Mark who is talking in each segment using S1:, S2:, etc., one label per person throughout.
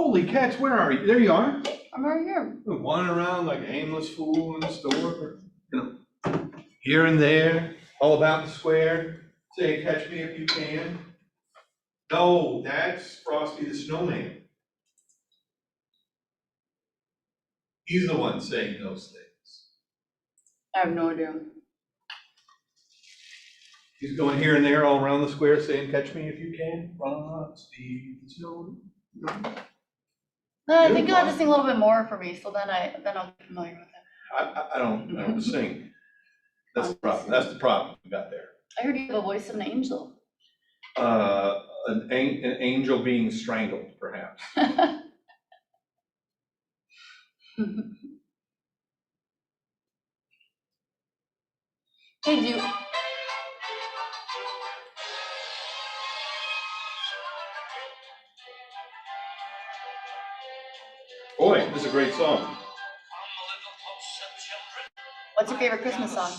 S1: Holy cats, where are you? There you are.
S2: I'm right here.
S1: Wandering around like an aimless fool in the store, you know, here and there, all about the square, saying, catch me if you can. No, that's Frosty the Snowman. He's the one saying those things.
S2: I have no idea.
S1: He's going here and there all around the square saying, catch me if you can, Frosty the Snowman.
S2: No, I think you'll have to sing a little bit more for me, so then I'll get familiar with it.
S1: I don't sing. That's the problem. That's the problem we got there.
S2: I heard you have a voice of an angel.
S1: An angel being strangled, perhaps.
S2: Hey, do you?
S1: Boy, this is a great song.
S2: What's your favorite Christmas song?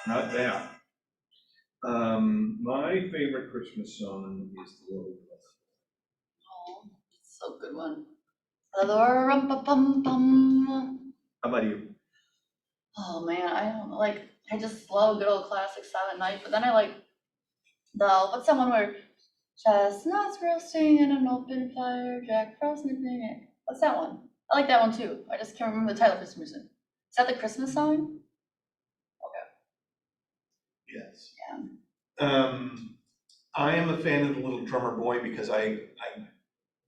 S1: Not that. My favorite Christmas song is The Lord of the
S2: Oh, it's so good one. Rum-pa-pum-pum.
S1: How about you?
S2: Oh man, I don't know. Like, I just love good old classic Silent Night, but then I like what's that one where chestnuts roasting in an open fire, Jack Frost nipping it. What's that one? I like that one too. I just can't remember the title for some reason. Is that the Christmas song?
S1: Yes.
S2: Yeah.
S1: I am a fan of The Little Drummer Boy because I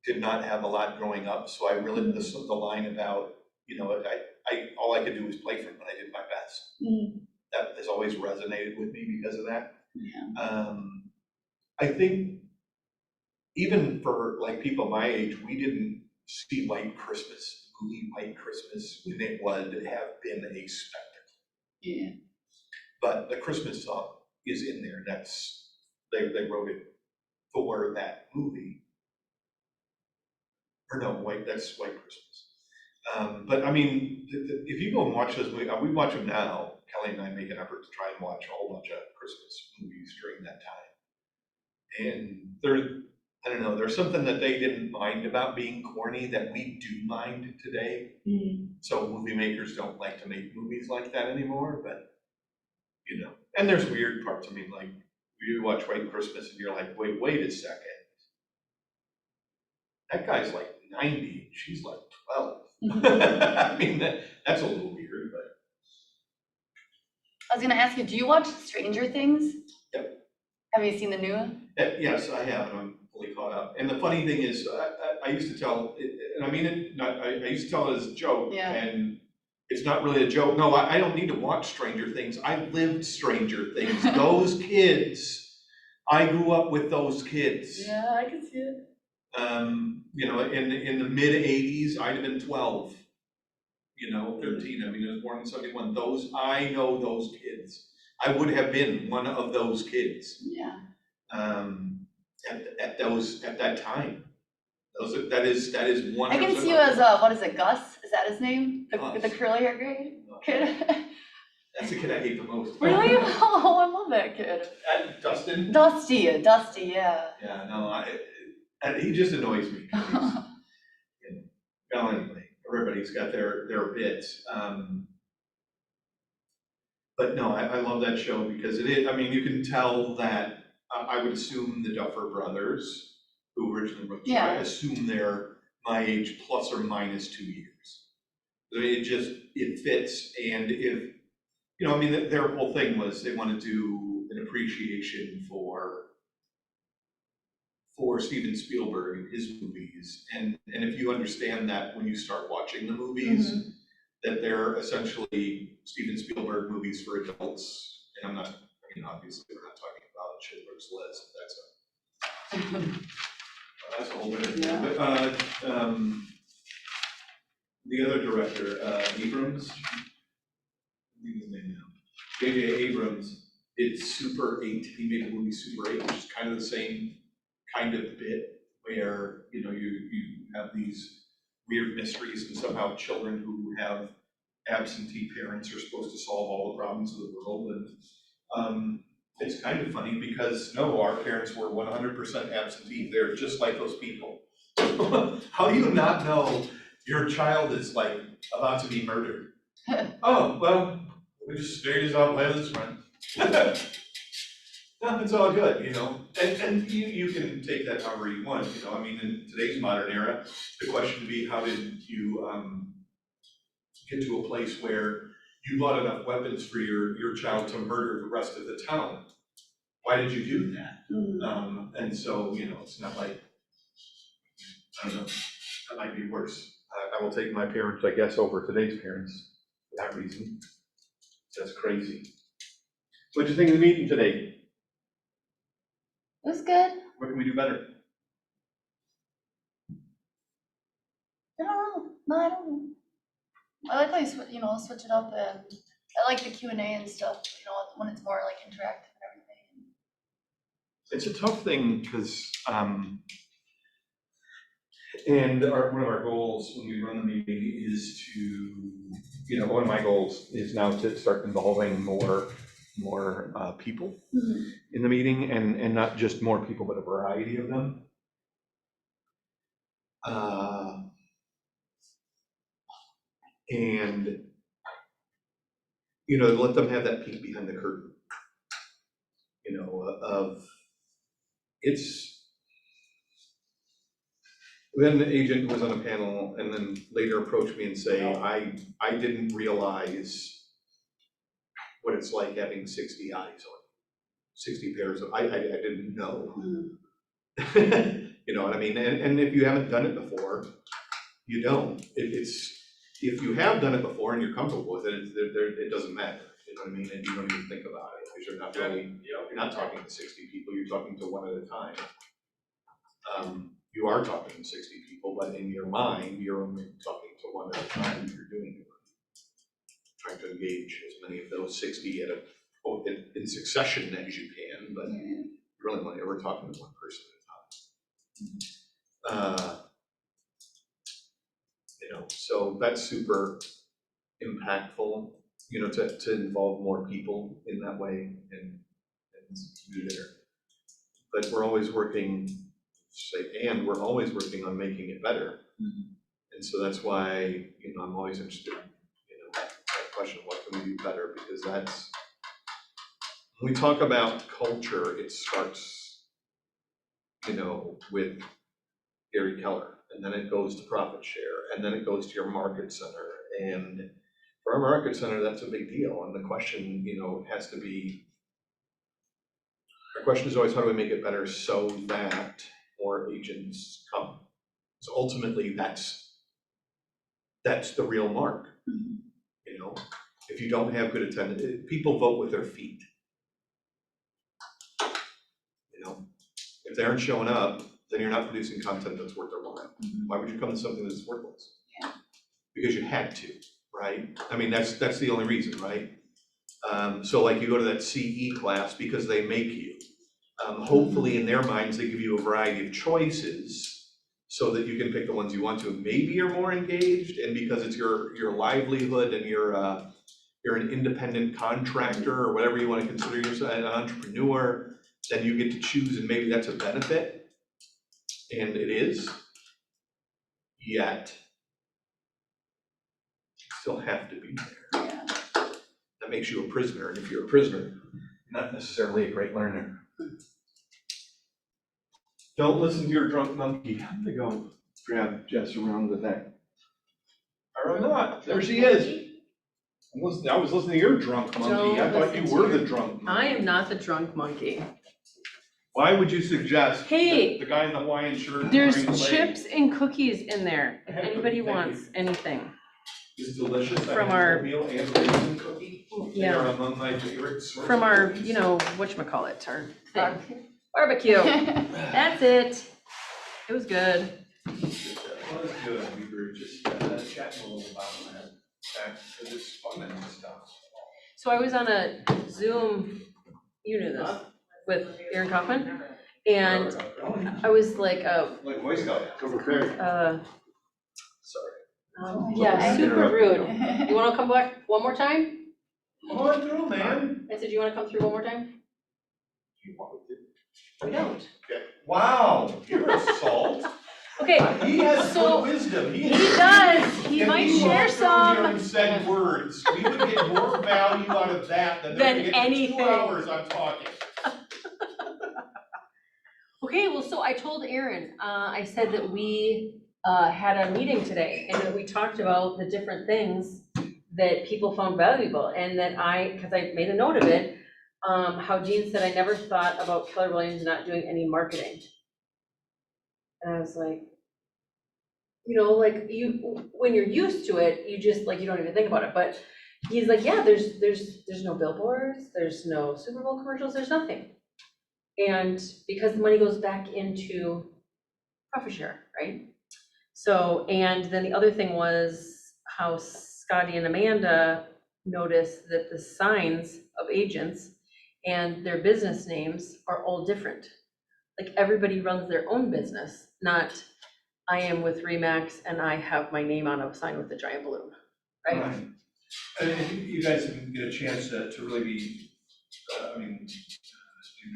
S1: did not have a lot growing up, so I really, the line about, you know, all I could do was play for it when I did my best.
S2: Mm.
S1: That has always resonated with me because of that.
S2: Yeah.
S1: I think even for like people my age, we didn't see White Christmas, the movie White Christmas, when it would have been a spectacle.
S2: Yeah.
S1: But the Christmas song is in there. They wrote it for that movie. Or no, that's White Christmas. But I mean, if you go and watch those movies, we watch them now. Kelly and I make an effort to try and watch a whole bunch of Christmas movies during that time. And I don't know, there's something that they didn't mind about being corny that we do mind today.
S2: Mm.
S1: So movie makers don't like to make movies like that anymore, but you know, and there's weird parts. I mean, like you watch White Christmas and you're like, wait a second. That guy's like 90, she's like 12. I mean, that's a little weird, but.
S2: I was gonna ask you, do you watch Stranger Things?
S1: Yep.
S2: Have you seen the new one?
S1: Yes, I have, and I'm fully caught up. And the funny thing is, I used to tell, and I mean it, I used to tell it as a joke,
S2: Yeah.
S1: and it's not really a joke. No, I don't need to watch Stranger Things. I lived Stranger Things. Those kids, I grew up with those kids.
S2: Yeah, I can see it.
S1: You know, in the mid 80s, I'd have been 12, you know, 13. I mean, I was born in 71. I know those kids. I would have been one of those kids.
S2: Yeah.
S1: At that time. That is one.
S2: I can see you as what is it, Gus? Is that his name? The curly hair kid?
S1: That's the kid I hate the most.
S2: Really? Oh, I love that kid.
S1: Dustin?
S2: Dusty, yeah.
S1: Yeah, no, he just annoys me. Well, anyway, everybody's got their bits. But no, I love that show because it is, I mean, you can tell that, I would assume the Duffer Brothers, who originally wrote the show, I assume they're my age plus or minus 2 years. It fits, and if, you know, I mean, their whole thing was they want to do an appreciation for Steven Spielberg and his movies, and if you understand that when you start watching the movies,
S2: Mm-hmm.
S1: that they're essentially Steven Spielberg movies for adults, and I'm not, I mean, obviously we're not talking about Schindler's List, that's a whole different thing. But the other director, Abrams, I think his name now, J.J. Abrams, did Super 8. He made the movie Super 8, which is kind of the same kind of bit where, you know, you have these weird mysteries and somehow children who have absentee parents are supposed to solve all the problems of the world. And
S3: It's kind of funny because, no, our parents were 100% absentee. They're just like those people. How do you not know your child is like about to be murdered? Oh, well, we just figured it out, play with his friend. No, it's all good, you know, and you can take that however you want, you know, I mean, in today's modern era, the question would be, how did you get to a place where you bought enough weapons for your child to murder the rest of the town? Why did you do that? And so, you know, it's not like, I don't know, that might be worse. I will take my parents, I guess, over today's parents for that reason. That's crazy. What'd you think of the meeting today?
S2: It was good.
S3: What can we do better?
S2: I don't know. No, I don't know. I like how you switch it up, and I like the Q&A and stuff, when it's more like interactive and everything.
S3: It's a tough thing because, and one of our goals when we run the meeting is to, one of my goals is now to start involving more people in the meeting, and not just more people, but a variety of them. And, let them have that peek behind the curtain, then the agent was on a panel and then later approached me and say, I didn't realize what it's like having 60 eyes on 60 pairs of, I didn't know. You know what I mean? And if you haven't done it before, you don't. If you have done it before and you're comfortable with it, it doesn't matter. You know what I mean? And you don't even think about it because you're not really, you're not talking to 60 people, you're talking to one at a time. You are talking to 60 people, but in your mind, you're only talking to one at a time. You're doing it. Trying to engage as many of those 60 in succession as you can, but you're really only ever talking to one person at a time. So that's super impactful, to involve more people in that way and do there. But we're always working, we're always working on making it better. And so that's why, I'm always interested in, that question, what can we do better? Because that's, when we talk about culture, it starts, with Gary Keller, and then it goes to profit share, and then it goes to your market center. And for our market center, that's a big deal. And the question, has to be, our question is always, how do we make it better so that more agents come? So ultimately, that's the real mark. If you don't have good attendance, people vote with their feet. If they aren't showing up, then you're not producing content that's worth their while. Why would you come to something that's worthless? Because you had to, right? I mean, that's the only reason, right? So like you go to that CE class because they make you. Hopefully in their minds, they give you a variety of choices so that you can pick the ones you want to. Maybe you're more engaged, and because it's your livelihood and you're an independent contractor or whatever you want to consider yourself, an entrepreneur, then you get to choose, and maybe that's a benefit, and it is, yet you still have to be there. That makes you a prisoner, and if you're a prisoner, you're not necessarily a great learner. Don't listen to your drunk monkey. I'm gonna go grab Jess around the neck. Or not, there she is. I was listening to your drunk monkey. I thought you were the drunk monkey.
S4: I am not the drunk monkey.
S3: Why would you suggest
S4: Hey,
S3: the guy in the Hawaiian shirt?
S4: There's
S3: wearing
S4: chips and cookies in there, if
S3: I have
S4: anybody
S3: cookies, thank
S4: wants anything.
S3: It's delicious.
S4: From our-
S3: meal and raisin cookie. They
S4: Yeah.
S3: are among my favorite sorts
S4: From
S3: of
S4: our,
S3: cookies.
S4: whatchamacallit, our thing. Barbecue. That's it. It was good.
S3: That was good. We were just chatting a little about that because it's fun and stuff.
S4: So I was on a Zoom, you knew this, with Aaron Kaufman, and I was like,
S3: Like Boy Scout, go prepared. Sorry.
S4: yeah, super rude. You wanna come back one more time?
S3: Come on through, man.
S4: I said, you wanna come through one more time?
S3: You want to?
S4: We don't.
S3: Okay. Wow, you're a salt.
S4: Okay,
S3: He has
S4: So,
S3: good wisdom.
S4: he does, he
S3: If
S4: might
S3: he
S4: share
S3: walked over here
S4: some.
S3: and said words, we would get more value out of that than they're
S4: Than
S3: gonna get in
S4: anything.
S3: 2 hours I'm talking.
S4: Okay, well, so I told Aaron, I said that we had a meeting today and that we talked about the different things that people found valuable and that because I made a note of it, how Jean said, I never thought about Keller Williams not doing any marketing. And I was like, like when you're used to it, you just like, you don't even think about it. But he's like, yeah, there's no billboards, there's no Super Bowl commercials, there's nothing. And because the money goes back into profit share, right? So, and then the other thing was how Scotty and Amanda noticed that the signs of agents and their business names are all different. Like everybody runs their own business, not I am with Remax and I have my name on a sign with a giant balloon, right?
S3: And you guys didn't get a chance to really be,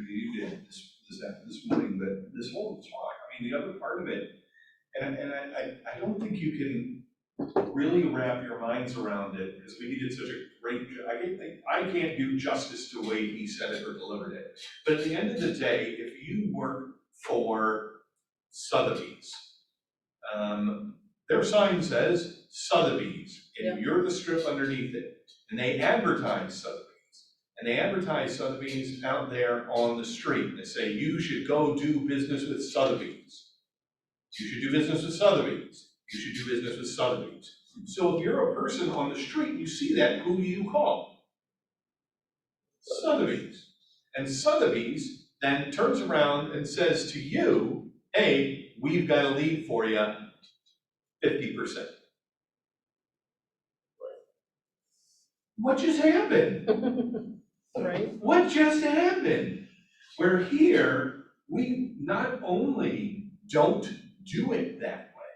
S3: you did this morning, but this whole talk, the other part of it, and I don't think you can really wrap your minds around it, because he did such a great job. I can't do justice to the way he said it or delivered it. But at the end of the day, if you work for Sotheby's, their sign says Sotheby's, and you're the strip underneath it, and they advertise Sotheby's. And they advertise Sotheby's out there on the street. They say, you should go do business with Sotheby's. You should do business with Sotheby's. You should do business with Sotheby's. So if you're a person on the street, you see that, who do you call? Sotheby's. And Sotheby's then turns around and says to you, hey, we've got a lead for you, 50%. What just happened?
S4: Right.
S3: What just happened? Where here, we not only don't do it that way,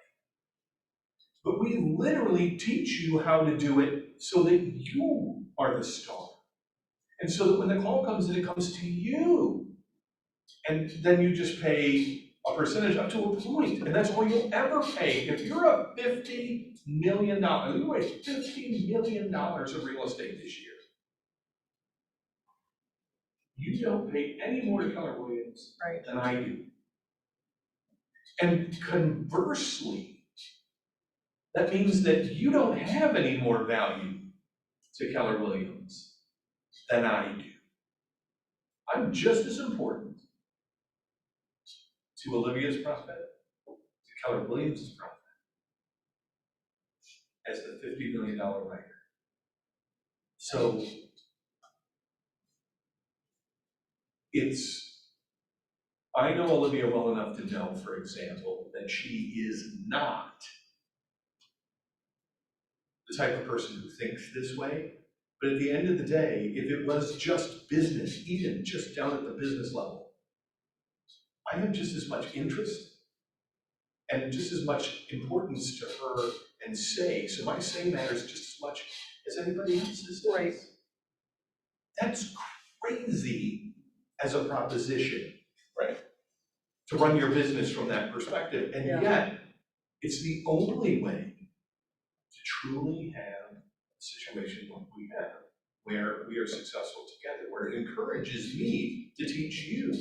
S3: but we literally teach you how to do it so that you are the star. And so that when the call comes in, it comes to you. And then you just pay a percentage up to a point, and that's all you'll ever pay. If you're a $50 million, you raised $50 million of real estate this year, you don't pay any more to Keller Williams than I do. And conversely, that means that you don't have any more value to Keller Williams than I do. I'm just as important to Olivia's profit, to Keller Williams' profit, as the $50 million writer. So I know Olivia well enough to know, for example, that she is not the type of person who thinks this way. But at the end of the day, if it was just business, even just down at the business level, I have just as much interest and just as much importance to her and say. So my say matters just as much as anybody else's does.
S4: Right.
S3: That's crazy as a proposition.
S1: Right.
S3: To run your business from that perspective. And
S4: Yeah.
S3: yet, it's the only way to truly have a situation like we have, where we are successful together, where it encourages me to teach you,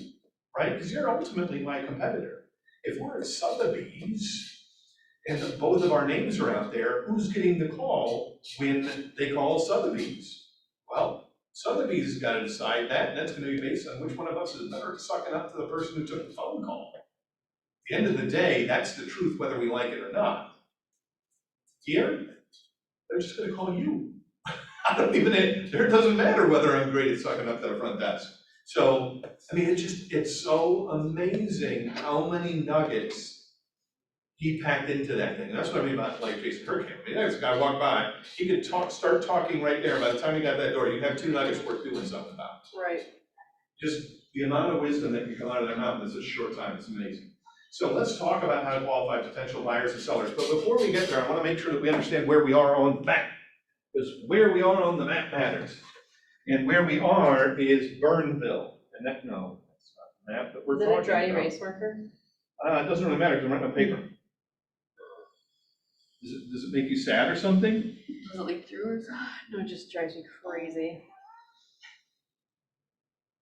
S3: right? Because you're ultimately my competitor. If we're at Sotheby's and both of our names are out there, who's getting the call when they call Sotheby's? Well, Sotheby's has got to decide that, and that's going to be based on which one of us is better at sucking up to the person who took the phone call. At the end of the day, that's the truth, whether we like it or not. Here, they're just going to call you. It doesn't matter whether I'm great at sucking up to the front desk. So, it's so amazing how many nuggets he packed into that thing. And that's what I mean about like Jason Kirkham. This guy walked by, he could start talking right there. By the time he got that door, you'd have 2 nuggets worth doing something about.
S4: Right.
S3: Just the amount of wisdom that can come out of their mouth in such a short time is amazing. So let's talk about how to qualify potential buyers and sellers. But before we get there, I want to make sure that we understand where we are on the map. Because where we are on the map matters. And where we are is Burnville. And map that we're
S4: Is it
S3: talking
S4: a dry
S3: about.
S4: erase marker?
S3: It doesn't really matter, because I'm writing on paper. Does it make you sad or something?
S2: Does it leak through or something?
S4: No, it just drives me crazy.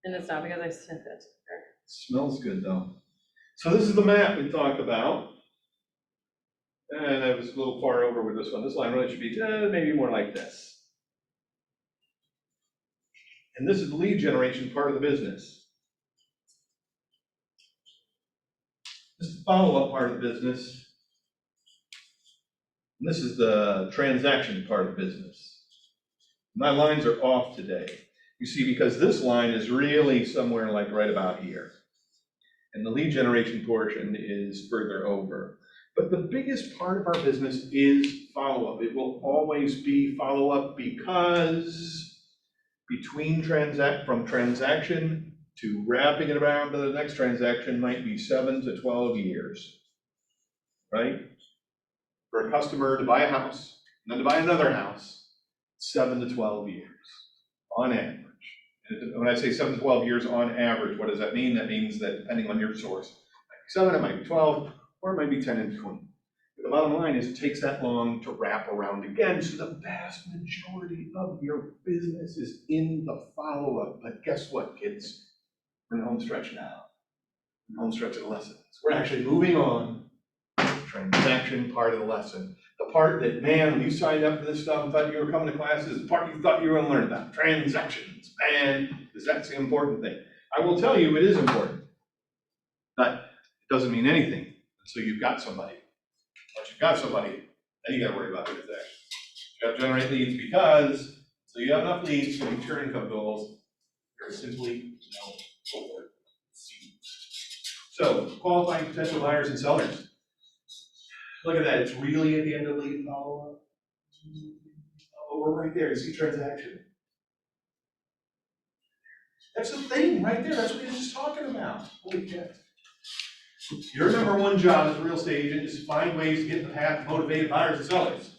S4: And it's not because I sniff it.
S3: Smells good though. So this is the map we talked about. And I was a little far over with this one. This line really should be maybe more like this. And this is the lead generation part of the business. This is the follow-up part of the business. And this is the transaction part of the business. My lines are off today. You see, because this line is really somewhere like right about here. And the lead generation portion is further over. But the biggest part of our business is follow-up. It will always be follow-up because between from transaction to wrapping it around to the next transaction might be 7 to 12 years, right? For a customer to buy a house, and then to buy another house, 7 to 12 years on average. And when I say 7 to 12 years on average, what does that mean? That means that depending on your source, it might be 7, it might be 12, or it might be 10 and 20. But the bottom line is it takes that long to wrap around again, so the vast majority of your business is in the follow-up. But guess what, kids? We're in the home stretch now. In the home stretch of the lessons. We're actually moving on to the transaction part of the lesson. The part that, man, when you signed up for this stuff and thought you were coming to classes, the part you thought you were gonna learn about, transactions, man, because that's the important thing. I will tell you it is important, but it doesn't mean anything until you've got somebody. Once you've got somebody, then you gotta worry about transactions. You gotta generate leads because, so you have enough leads to meet your income goals, there's simply no forward seat. So, qualifying potential buyers and sellers. Look at that, it's really at the end of lead follow-up. Oh, we're right there, you see transaction. That's the thing right there, that's what you're just talking about. Holy cow. Your number one job as a real estate agent is to find ways to get in the path of motivated buyers and sellers,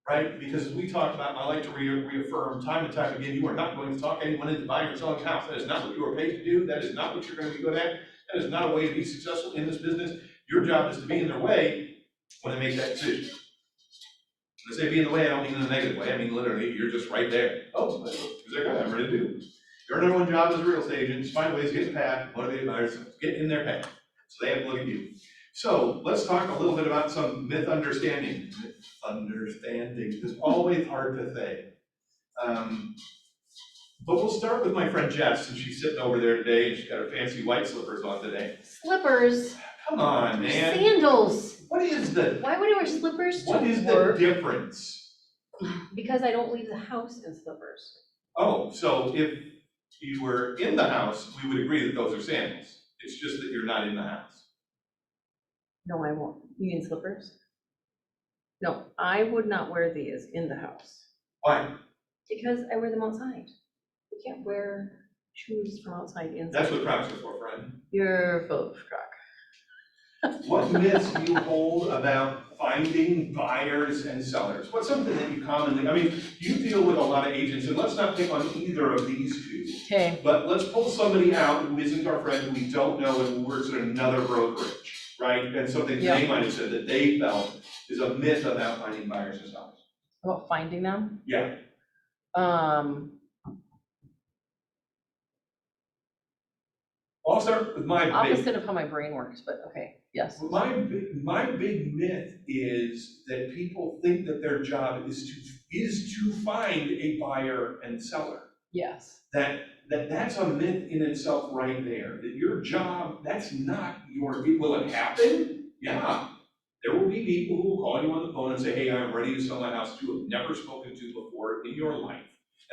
S3: right? Because as we talked about, and I like to reaffirm time and time again, you are not going to talk anyone into buying or selling a house. That is not what you are paid to do. That is not what you're going to be good at. That is not a way to be successful in this business. Your job is to be in their way when they make that decision. When I say be in the way, I don't mean in a negative way. I mean literally, you're just right there. Oh, is that good? I'm ready to do. Your number one job as a real estate agent is to find ways to get in the path of motivated buyers, get in their path. So they have to look at you. So let's talk a little bit about some myth understanding. Myth understanding is always hard to say. But we'll start with my friend Jess, since she's sitting over there today and she's got her fancy white slippers on today.
S4: Slippers.
S3: Come on, man.
S4: Sandals.
S3: What is the
S4: Why would I wear slippers to
S3: what is the
S4: work?
S3: difference?
S4: Because I don't leave the house in slippers.
S3: Oh, so if you were in the house, we would agree that those are sandals. It's just that you're not in the house.
S4: No, I won't. You mean slippers? No, I would not wear these in the house
S3: Why?
S4: because I wear them outside. You can't wear shoes from outside inside.
S3: That's what Crocs are for, friend.
S4: You're full of crock.
S3: What myths do you hold about finding buyers and sellers? What's something that you commonly, I mean, you deal with a lot of agents, and let's not pick on either of these two.
S4: Okay.
S3: But let's pull somebody out who isn't our friend, who we don't know, and who works at another brokerage, right? And something they might have said that they felt is a myth about finding buyers and sellers.
S4: About finding them?
S3: Yeah. I'll start with my big.
S4: Opposite of how my brain works, but okay, yes.
S3: My big myth is that people think that their job is to find a buyer and seller.
S4: Yes.
S3: That's a myth in itself right there. That your job, that's not your, will it happen? Yeah. There will be people who will call you on the phone and say, hey, I'm ready to sell my house that you have never spoken to before in your life.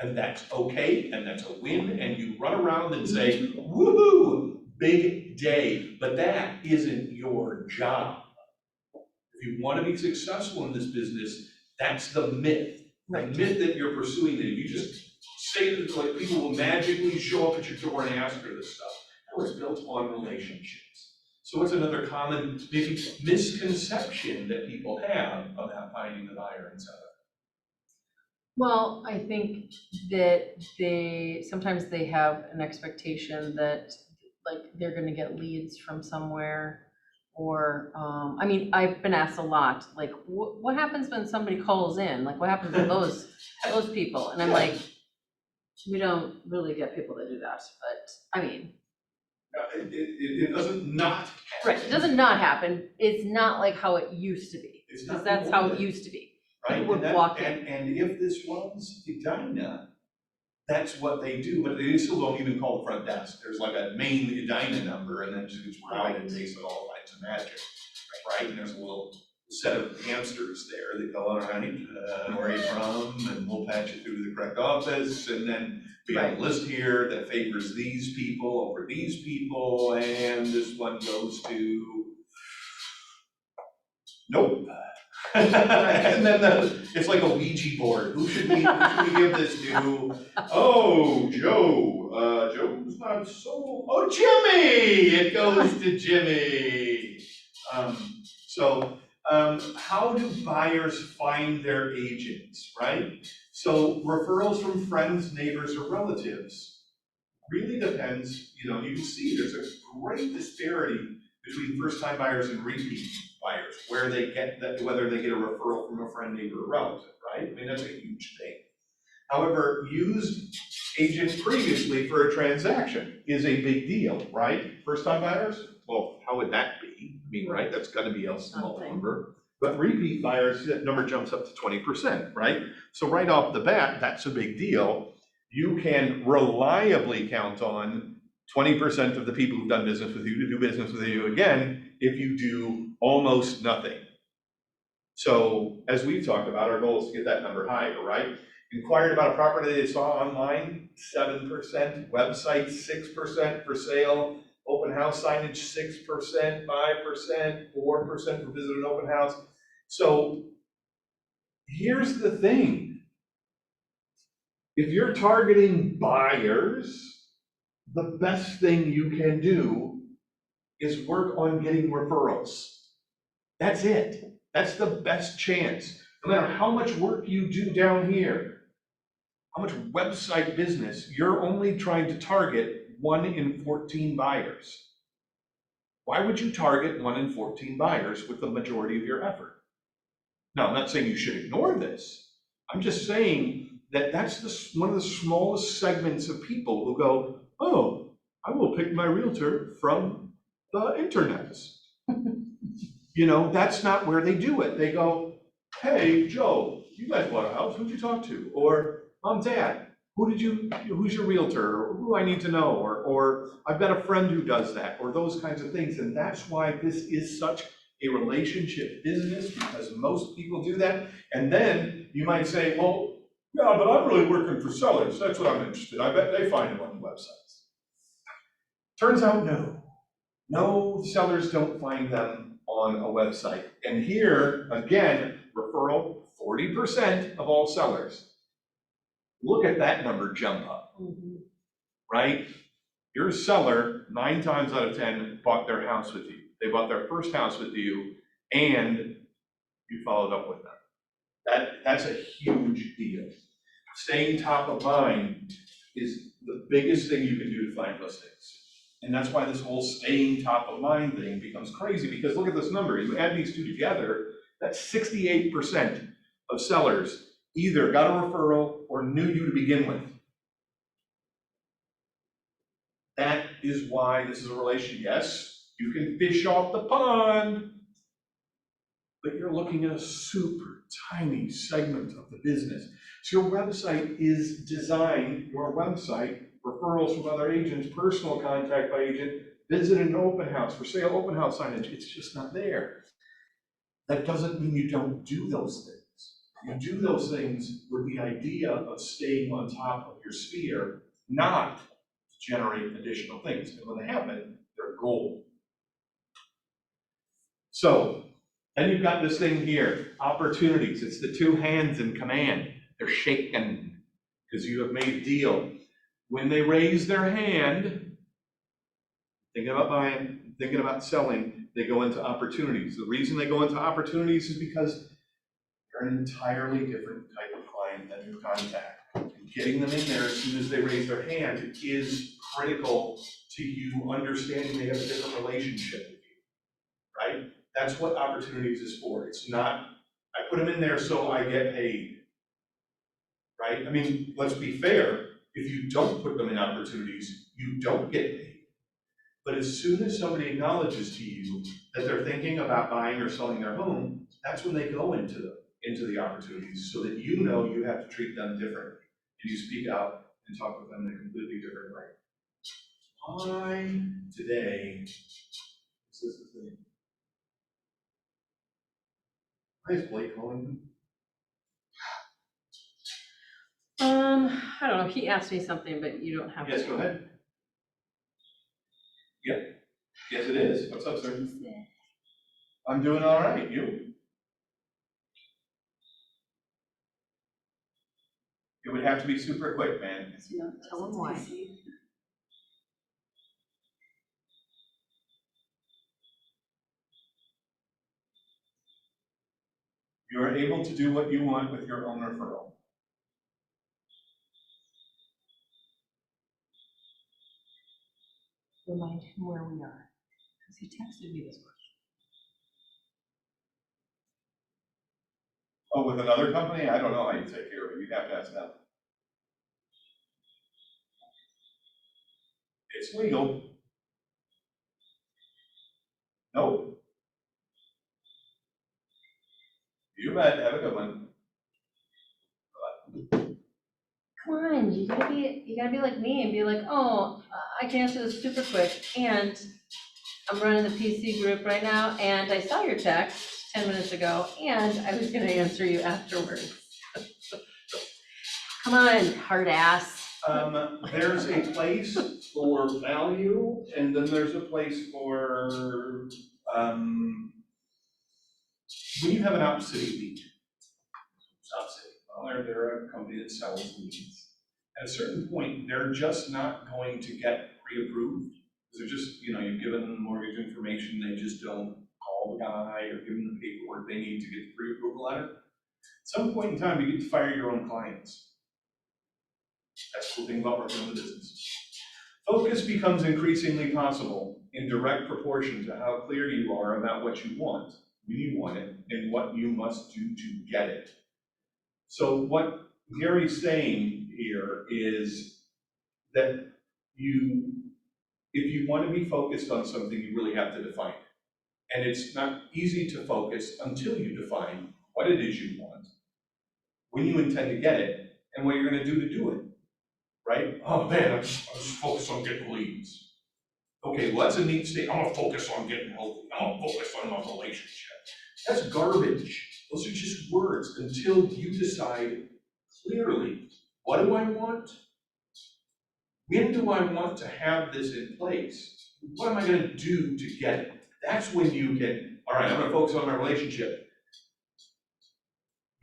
S3: And that's okay, and that's a win, and you run around and say, woohoo, big day. But that isn't your job. If you want to be successful in this business, that's the myth.
S4: Right.
S3: The myth that you're pursuing, that if you just say that like people will magically show up at your door and ask for this stuff. No, it's built on relationships. So what's another common maybe misconception that people have about finding the buyer and seller?
S4: Well, I think that sometimes they have an expectation that, like they're gonna get leads from somewhere. Or, I mean, I've been asked a lot, like, what happens when somebody calls in? Like, what happens to those people? And I'm like, we don't really get people to do that, but, I mean,
S3: It doesn't not
S4: right, it doesn't not happen. It's not like how it used to be,
S3: It's
S4: because
S3: not
S4: that's how it
S3: normal.
S4: used to be.
S3: Right,
S4: People
S3: and
S4: would
S3: that,
S4: walk in.
S3: and if this was Edina, that's what they do, but they still don't even call the front desk. There's like a main Edina number, and then it's routed based on all kinds of magic, right? And there's a little set of hamsters there that go, all right, where are you from? And we'll patch you through to the correct office, and then we have a list here that favors these people over these people, and this one goes to, nope. And then it's like a Ouija board. Who should we give this to? Oh, Joe. Joe's not so. Oh, Jimmy. It goes to Jimmy. How do buyers find their agents, right? So referrals from friends, neighbors, or relatives really depends. You can see there's a great disparity between first-time buyers and repeat buyers, where they get that, whether they get a referral from a friend, neighbor, or relative, right? I mean, that's a huge thing. However, used agents previously for a transaction is a big deal, right? First-time buyers, well, how would that be? I mean, right, that's gotta be a small number. But repeat buyers, that number jumps up to 20%, right? So right off the bat, that's a big deal. You can reliably count on 20% of the people who've done business with you to do business with you again if you do almost nothing. So as we've talked about, our goal is to get that number higher, right? Inquired about a property they saw online, 7%, website 6% for sale, open house signage 6%, 5%, 4% for visit an open house. So here's the thing. If you're targeting buyers, the best thing you can do is work on getting referrals. That's it. That's the best chance. No matter how much work you do down here, how much website business, you're only trying to target 1 in 14 buyers. Why would you target 1 in 14 buyers with the majority of your effort? Now, I'm not saying you should ignore this. I'm just saying that that's one of the smallest segments of people who go, oh, I will pick my realtor from the internet. That's not where they do it. They go, hey, Joe, you guys bought a house, who'd you talk to? Or, Dad, who's your realtor? Or who do I need to know? Or I've got a friend who does that, or those kinds of things. And that's why this is such a relationship business, because most people do that. And then you might say, well, yeah, but I'm really working for sellers. That's what I'm interested in. I bet they find them on the websites. Turns out, no. No, sellers don't find them on a website. And here, again, referral, 40% of all sellers. Look at that number jump up, right? Your seller, 9 times out of 10, bought their house with you. They bought their first house with you, and you followed up with them. That's a huge deal. Staying top of mind is the biggest thing you can do to find listings. And that's why this whole staying top of mind thing becomes crazy, because look at this number. You add these two together, that's 68% of sellers either got a referral or knew you to begin with. That is why this is a relationship. Yes, you can fish off the pond, but you're looking at a super tiny segment of the business. So your website is designed, referrals from other agents, personal contact by agent, visit an open house, for sale open house signage, it's just not there. That doesn't mean you don't do those things. You do those things with the idea of staying on top of your sphere, not to generate additional things. And when they happen, they're gold. So, then you've got this thing here, opportunities. It's the 2 hands in command. They're shaking because you have made a deal. When they raise their hand, thinking about buying, thinking about selling, they go into opportunities. The reason they go into opportunities is because they're an entirely different type of client than your contact. And getting them in there as soon as they raise their hand is critical to you understanding they have a different relationship with you, right? That's what opportunities is for. It's not, I put them in there so I get paid, right? I mean, let's be fair, if you don't put them in opportunities, you don't get paid. But as soon as somebody acknowledges to you that they're thinking about buying or selling their home, that's when they go into the opportunities, so that you know you have to treat them differently. And you speak out and talk with them in a completely different way. Why today, this is the thing. Why is Blake calling me?
S4: I don't know, he asked me something, but you don't have.
S3: Yes, go ahead. Yep. Yes, it is. What's up, sir? I'm doing all right. You? It would have to be super quick, man.
S4: Tell him why.
S3: You are able to do what you want with your own referral.
S4: Remind him where we are, because he texted me this question.
S3: Oh, with another company? I don't know how you take care of it. You'd have to ask them. It's legal. Nope. You bet. Have a good one.
S4: Come on, you gotta be like me and be like, oh, I can answer this super quick, and I'm running the PC group right now, and I saw your text 10 minutes ago, and I was gonna answer you afterwards. Come on, hard ass.
S3: There's a place for value, and then there's a place for, when you have an out-of-city lead. Out-of-city, well, they're a company that sells leads. At a certain point, they're just not going to get pre-approved. They're just, you've given them the mortgage information, they just don't call the guy or give them the paperwork they need to get the pre-approval letter. At some point in time, you get to fire your own clients. That's the cool thing about working in the business. Focus becomes increasingly possible in direct proportion to how clear you are about what you want, when you want it, and what you must do to get it. So what Gary's saying here is that if you want to be focused on something, you really have to define it. And it's not easy to focus until you define what it is you want, when you intend to get it, and what you're going to do it. Right? Oh man, I'm just focused on getting leads. Okay, well that's a neat state. I'm gonna focus on getting healthy. I'm gonna focus on my relationship. That's garbage. Those are just words until you decide clearly, what do I want? When do I want to have this in place? What am I gonna do to get it? That's when you can, all right, I'm gonna focus on my relationship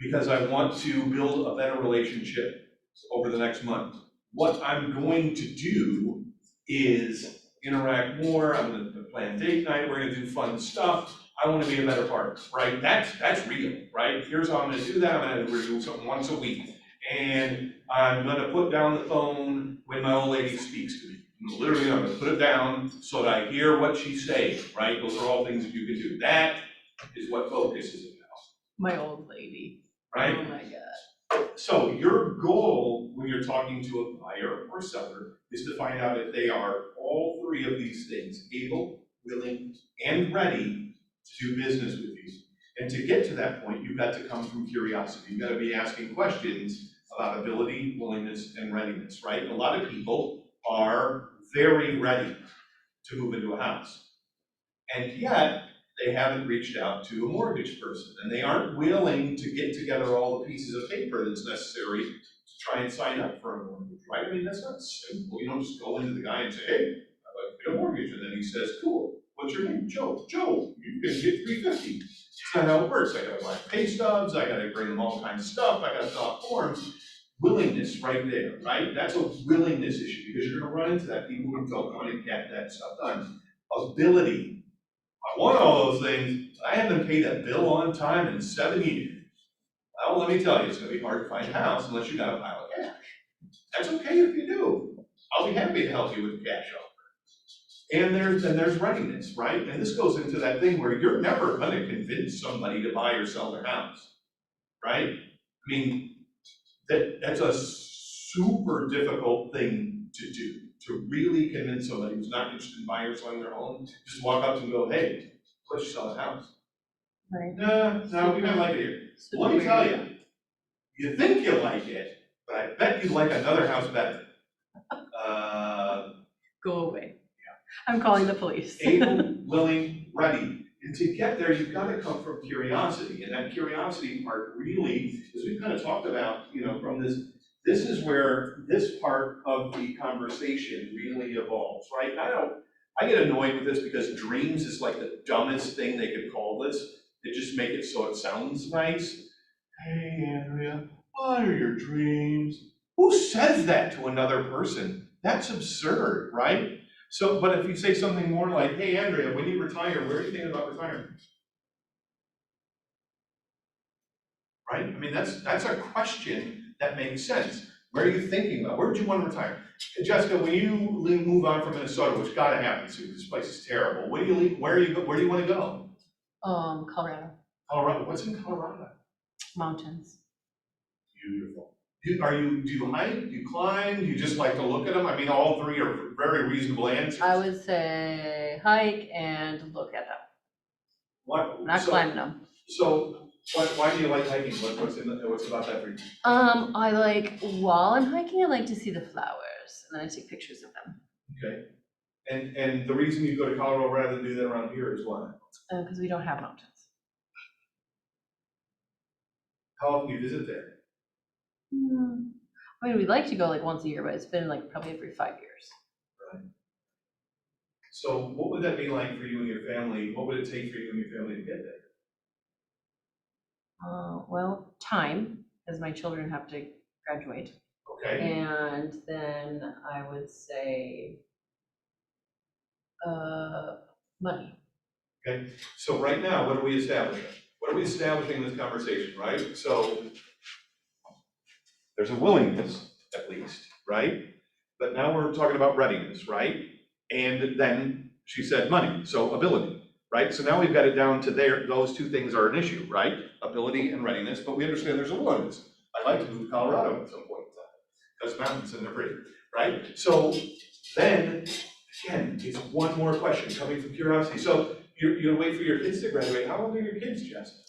S3: because I want to build a better relationship over the next month. What I'm going to do is interact more, I'm gonna plan date night, we're gonna do fun stuff, I wanna be a better partner, right? That's real, right? Here's how I'm gonna do that, we're gonna do something once a week. And I'm gonna put down the phone when my old lady speaks to me. Literally, I'm gonna put it down so that I hear what she's saying, right? Those are all things that you can do. That is what focus is about.
S4: My old lady.
S3: Right?
S4: Oh my God.
S3: So your goal when you're talking to a buyer or seller is to find out if they are all three of these things, able, willing, and ready to do business with you. And to get to that point, you've got to come from curiosity. You've got to be asking questions about ability, willingness, and readiness, right? A lot of people are very ready to move into a house. And yet, they haven't reached out to a mortgage person, and they aren't willing to get together all the pieces of paper that's necessary to try and sign up for a mortgage, right? I mean, that's not simple. You don't just go into the guy and say, hey, I'd like to get a mortgage, and then he says, cool, what's your name? Joe. Joe, you can get $350. It's not how it works. I gotta buy pay stubs, I gotta bring them all kinds of stuff, I gotta fill out forms. Willingness right there, right? That's a willingness issue, because you're gonna run into that, people who don't want to get that stuff done. Ability. I want all those things. I haven't paid a bill on time in 7 years. Well, let me tell you, it's gonna be hard to find a house unless you got a pile of cash. That's okay if you do. I'll be happy to help you with the cash offer. And there's readiness, right? And this goes into that thing where you're never gonna convince somebody to buy or sell their house, right? I mean, that's a super difficult thing to do, to really convince somebody who's not interested in buying or selling their home, just walk up to them and go, hey, let's sell the house.
S4: Right.
S3: No, we don't like it here. Let me tell you, you think you like it, but I bet you'd like another house better.
S4: Go away. I'm calling the police.
S3: Able, willing, ready. And to get there, you've got to come from curiosity. And that curiosity part really, as we kind of talked about, from this is where this part of the conversation really evolves, right? I get annoyed with this because dreams is like the dumbest thing they could call this. They just make it so it sounds nice. Hey, Andrea, what are your dreams? Who says that to another person? That's absurd, right? So, but if you say something more like, hey, Andrea, when you retire, where are you thinking about retirement? Right? I mean, that's a question that makes sense. Where are you thinking about? Where would you want to retire? Jessica, when you move on from Minnesota, which gotta happen soon, this place is terrible. When do you leave? Where do you want to go?
S4: Colorado,
S3: Colorado. What's in Colorado?
S4: mountains.
S3: Beautiful. Do you hike? Do you climb? Do you just like to look at them? I mean, all three are very reasonable answers.
S4: I would say hike and look at them,
S3: What?
S4: not climbing them.
S3: So, why do you like hiking? What's about that for you?
S4: I like, while I'm hiking, I like to see the flowers, and then I take pictures of them.
S3: Okay. And the reason you go to Colorado rather than do that around here is why?
S4: Because we don't have mountains.
S3: How often do you visit there?
S4: I mean, we'd like to go like once a year, but it's been like probably every 5 years.
S3: Right. So what would that be like for you and your family? What would it take for you and your family to get there?
S4: Well, time, as my children have to graduate.
S3: Okay.
S4: And then I would say, money.
S3: Okay. So right now, what are we establishing? What are we establishing in this conversation, right? So there's a willingness, at least, right? But now we're talking about readiness, right? And then she said money, so ability, right? So now we've got it down to there, those two things are an issue, right? Ability and readiness, but we understand there's a willingness. I'd like to move to Colorado at some point in time, because mountains and they're pretty, right? So then, again, it's one more question coming from curiosity. So you're gonna wait for your kids to graduate. How old are your kids, Jess?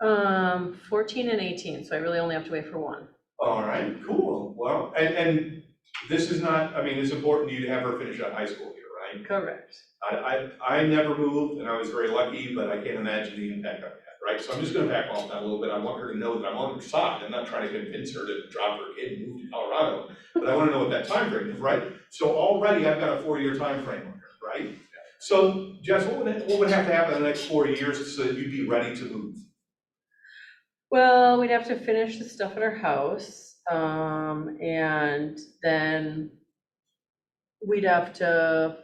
S4: 14 and 18, so I really only have to wait for one.
S3: All right, cool. Well, and this is not, I mean, it's important to you to have her finish out high school here, right?
S4: Correct.
S3: I never moved, and I was very lucky, but I can't imagine the impact I've had, right? So I'm just gonna back off that a little bit. I want her to know that I'm on her side. I'm not trying to convince her to drop her kid and move to Colorado, but I wanna know what that time frame is, right? So already I've got a 4-year time frame on her, right? So Jess, what would have to happen in the next 4 years so that you'd be ready to move?
S4: Well, we'd have to finish the stuff at our house, and then we'd have to,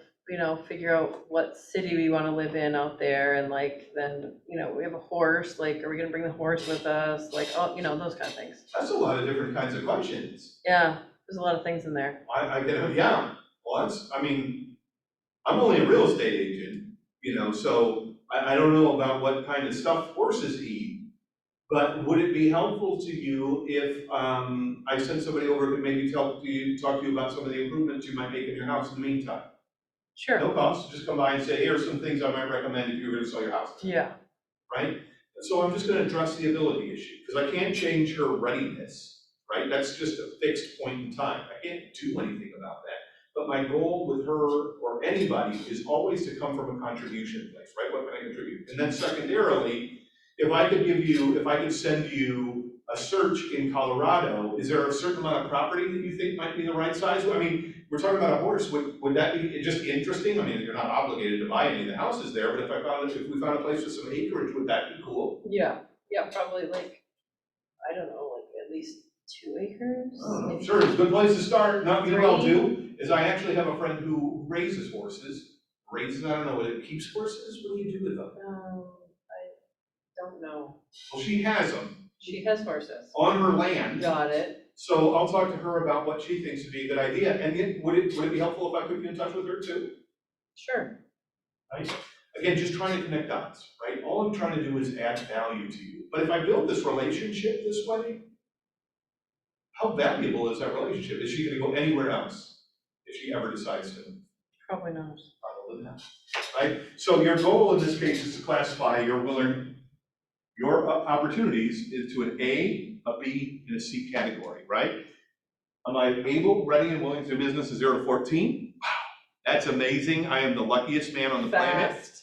S4: figure out what city we want to live in out there, and then, we have a horse, are we gonna bring the horse with us, those kind of things.
S3: That's a lot of different kinds of questions.
S4: Yeah, there's a lot of things in there.
S3: I get, yeah, well, I'm only a real estate agent, so I don't know about what kind of stuff horses eat. But would it be helpful to you if I sent somebody over who could maybe talk to you about some of the improvements you might make in your house in the meantime?
S4: Sure.
S3: No cost, just come by and say, here are some things I might recommend if you were gonna sell your house.
S4: Yeah.
S3: Right? So I'm just gonna address the ability issue, because I can't change her readiness, right? That's just a fixed point in time. I can't do anything about that. But my goal with her or anybody is always to come from a contribution place, right? What can I contribute? And then secondarily, if I could send you a search in Colorado, is there a certain amount of property that you think might be the right size? I mean, we're talking about a horse, would that be just interesting? I mean, you're not obligated to buy any of the houses there, but if we found a place with some acreage, would that be cool?
S4: Yeah, probably I don't know, at least 2 acres? Maybe.
S3: Sure, it's a good place to start. Now, what I'll
S4: 3.
S3: do is I actually have a friend who raises horses. I don't know, it keeps horses? What do you do with them?
S4: I don't know.
S3: Well, she has them
S4: She has horses.
S3: on her land.
S4: Got it.
S3: So I'll talk to her about what she thinks would be a good idea, and yet, would it be helpful if I put you in touch with her too?
S4: Sure.
S3: Right? Again, just trying to connect dots, right? All I'm trying to do is add value to you. But if I build this relationship this way, how valuable is that relationship? Is she gonna go anywhere else if she ever decides to?
S4: Probably not.
S3: Probably not, right? So your goal in this case is to classify your opportunities into an A, a B, and a C category, right? Am I able, ready, and willing to do business at 0 to 14? Wow, that's amazing. I am the luckiest man on the planet.
S4: Fast.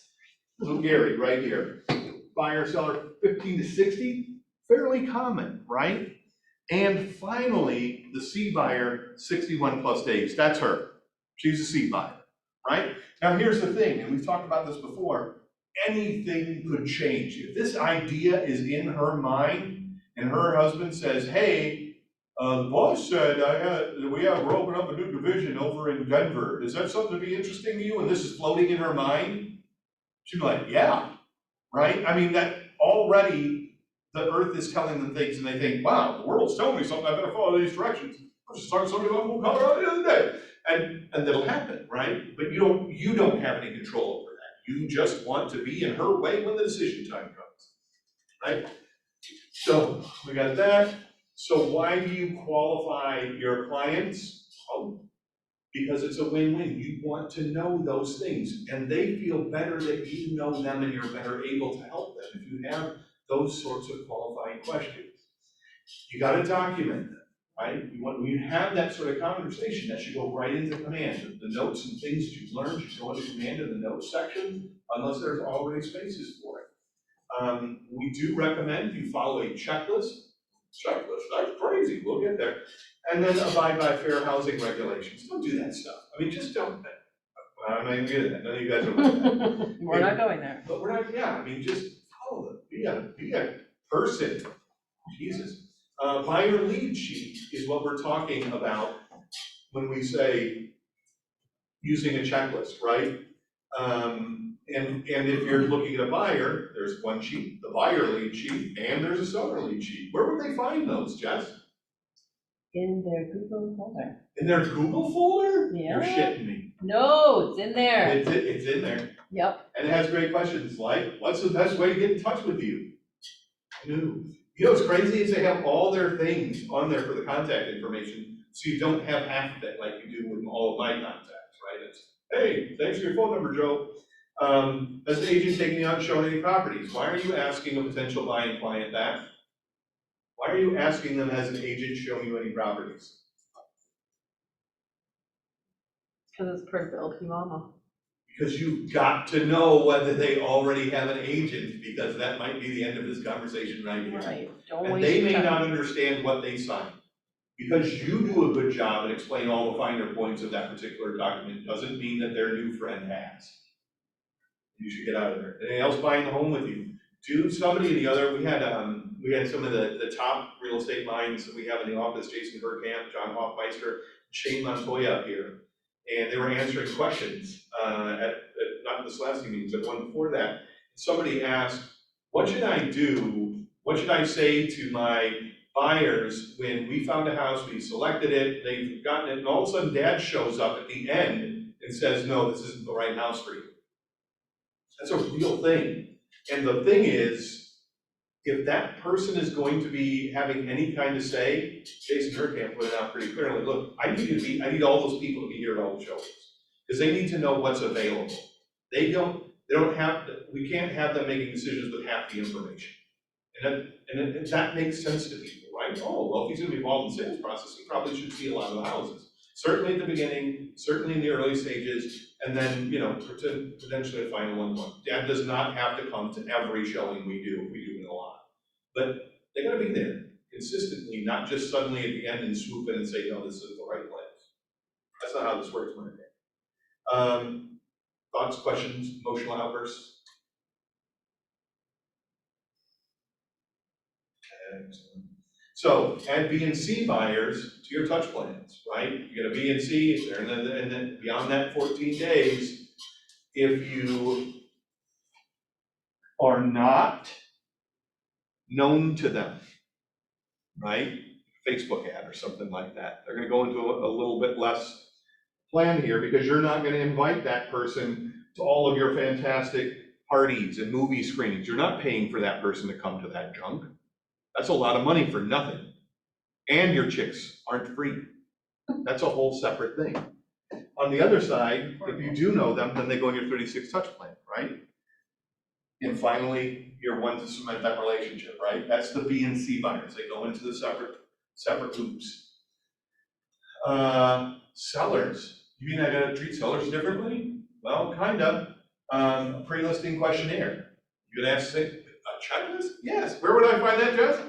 S3: Little Gary, right here. Buyer, seller, 15 to 60, fairly common, right? And finally, the C buyer, 61 plus days. That's her. She's a C buyer, right? Now, here's the thing, and we've talked about this before. Anything could change. If this idea is in her mind and her husband says, hey, the boss said we're opening up a new division over in Denver. Is that something to be interesting to you? And this is floating in her mind. She'd be like, yeah, right? I mean, that already the earth is telling them things and they think, wow, the world's telling me something, I better follow these directions. I was just talking to somebody about Blue Colorado the other day. And that'll happen, right? But you don't have any control over that. You just want to be in her way when the decision time comes, right? So we got that. So why do you qualify your clients? Oh, because it's a win-win. You want to know those things, and they feel better that you know them and you're better able to help them if you have those sorts of qualifying questions. You gotta document them, right? When you have that sort of conversation, that should go right into command. The notes and things that you've learned should go into command in the notes section, unless there's already spaces for it. We do recommend you follow a checklist. That's crazy, we'll get there. And then abide by fair housing regulations. Don't do that stuff. I mean, just don't. I'm not even getting that. None of you guys are like that.
S4: We're not going there.
S3: But we're not, yeah, I mean, just follow them. Be a person. Jesus. Buyer lead sheet is what we're talking about when we say using a checklist, right? And if you're looking at a buyer, there's one sheet, the buyer lead sheet, and there's a seller lead sheet. Where would they find those, Jess?
S4: In their Google folder.
S3: In their Google folder?
S4: Yeah.
S3: You're shitting me.
S4: No, it's in there.
S3: It's in there.
S4: Yep.
S3: And it has great questions like, what's the best way to get in touch with you? No. You know what's crazy is they have all their things on there for the contact information, so you don't have half of it like you do with all of my contacts, right? It's, hey, thanks for your phone number, Joe. Has the agent taken you out and shown any properties? Why are you asking a potential buying client that? Why are you asking them, has an agent shown you any properties?
S4: Because it's part of the LP Mama.
S3: Because you've got to know whether they already have an agent, because that might be the end of this conversation right here.
S4: Right. Don't
S3: And
S4: waste
S3: they
S4: your
S3: may
S4: time.
S3: not understand what they signed. Because you do a good job and explain all the finer points of that particular document, doesn't mean that their new friend has. You should get out of there. Anything else buying the home with you? Dude, somebody in the other, we had some of the top real estate minds that we have in the office, Jason Bergkamp, John Hoffmeister, Shane Montoya up here. And they were answering questions at not this last meeting, but one before that. Somebody asked, what should I do? What should I say to my buyers when we found a house, we selected it, they've gotten it, and all of a sudden dad shows up at the end and says, no, this isn't the right house for you. That's a real thing. And the thing is, if that person is going to be having any kind of say, Jason Bergkamp put it out pretty clearly, look, I need all those people to be here at all the showings. Because they need to know what's available. We can't have them making decisions with half the information. And that makes sense to people, right? Oh, well, if he's gonna be involved in the sales process, he probably should see a lot of the houses. Certainly at the beginning, certainly in the early stages, and then, potentially a final one. Dad does not have to come to every showing we do it a lot. But they gotta be there consistently, not just suddenly at the end and swoop in and say, no, this is the right place. That's not how this works, my opinion. Thoughts, questions, emotional outbursts? Excellent. So add B and C buyers to your touch plans, right? You got a B and C, and then beyond that 14 days, if you are not known to them, right? Facebook ad or something like that. They're gonna go into a little bit less plan here because you're not gonna invite that person to all of your fantastic parties and movie screenings. You're not paying for that person to come to that junk. That's a lot of money for nothing. And your chicks aren't free. That's a whole separate thing. On the other side, if you do know them, then they go in your 36 touch plan, right? And finally, you're one to cement that relationship, right? That's the B and C buyers. They go into the separate loops. Sellers, you mean I gotta treat sellers differently? Well, kinda. A pre-listing questionnaire. You could ask, say, a checklist? Yes. Where would I find that, Jess?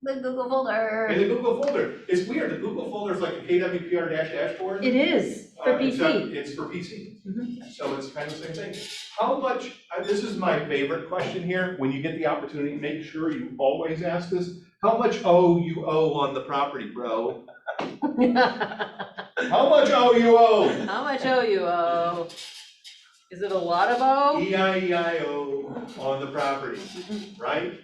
S2: The Google folder.
S3: In the Google folder. It's weird. The Google folder is like a KWPR dashboard.
S4: It is, for
S3: Except
S4: PC.
S3: it's for PC.
S4: Mhm.
S3: So it's kind of the same thing. How much, this is my favorite question here, when you get the opportunity, make sure you always ask this. How much you owe on the property, bro? How much you owe?
S4: How much owe you owe? Is it a lot of owe?
S3: EIEIO on the property, right?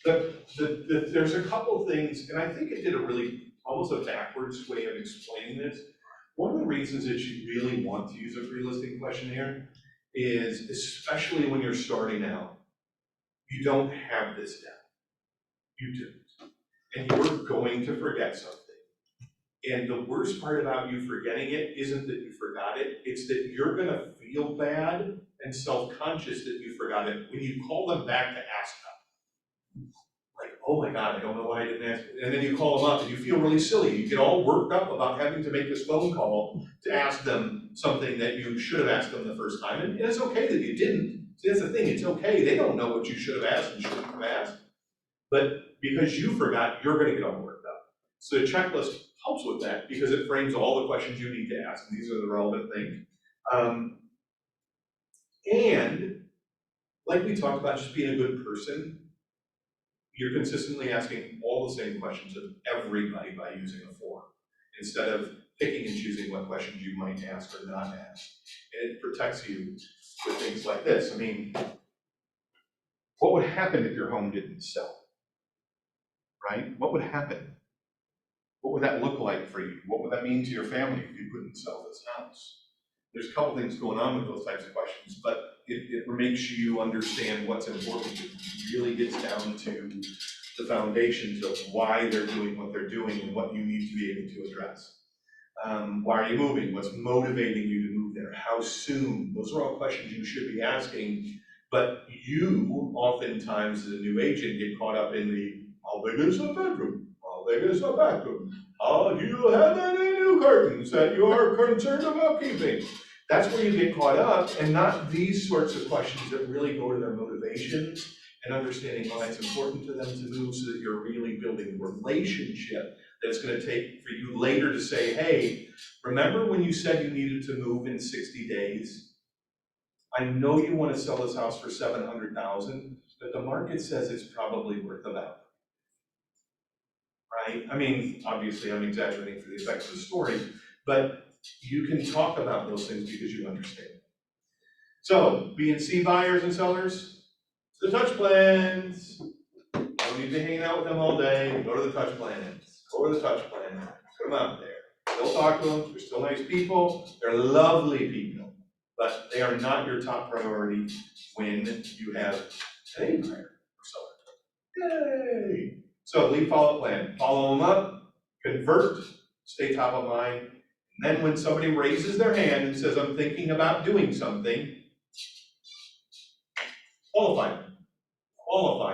S3: There's a couple things, and I think it did a really, almost a backwards way of explaining this. One of the reasons that you really want to use a pre-listing questionnaire is, especially when you're starting out, you don't have this down. You do. And you're going to forget something. And the worst part about you forgetting it isn't that you forgot it, it's that you're gonna feel bad and self-conscious that you forgot it when you call them back to ask them. Like, oh my God, I don't know why I didn't ask. And then you call them up and you feel really silly. You get all worked up about having to make this phone call to ask them something that you should have asked them the first time. And it's okay that you didn't. See, that's the thing, it's okay. They don't know what you should have asked and shouldn't have asked. But because you forgot, you're gonna get all worked up. So the checklist helps with that because it frames all the questions you need to ask. And these are the relevant things. And like we talked about, just being a good person, you're consistently asking all the same questions of everybody by using a form, instead of picking and choosing what questions you might ask or not ask. And it protects you with things like this. I mean, what would happen if your home didn't sell? Right? What would happen? What would that look like for you? What would that mean to your family if you couldn't sell this house? There's a couple things going on with those types of questions, but it makes you understand what's important. It really gets down to the foundations of why they're doing what they're doing and what you need to be able to address. Why are you moving? What's motivating you to move there? How soon? Those are all questions you should be asking, but you oftentimes as a new agent get caught up in the, how big is the bedroom? How big is the bathroom? Do you have any new curtains that you are concerned about keeping? That's where you get caught up, and not these sorts of questions that really go to their motivations and understanding why it's important to them to move, so that you're really building a relationship that's gonna take for you later to say, hey, remember when you said you needed to move in 60 days? I know you wanna sell this house for $700,000, but the market says it's probably worth about. Right? I mean, obviously I'm exaggerating for the effect of the story, but you can talk about those things because you understand. So, B and C buyers and sellers, the touch plans. You don't need to hang out with them all day, go to the touch plans, go to the touch plan, put them out there. Still talk to them, they're still nice people, they're lovely people, but they are not your top priority when you have an A buyer or seller. Yay! So lead follow-up plan, follow them up, convert, stay top of mind. And then when somebody raises their hand and says, I'm thinking about doing something, qualify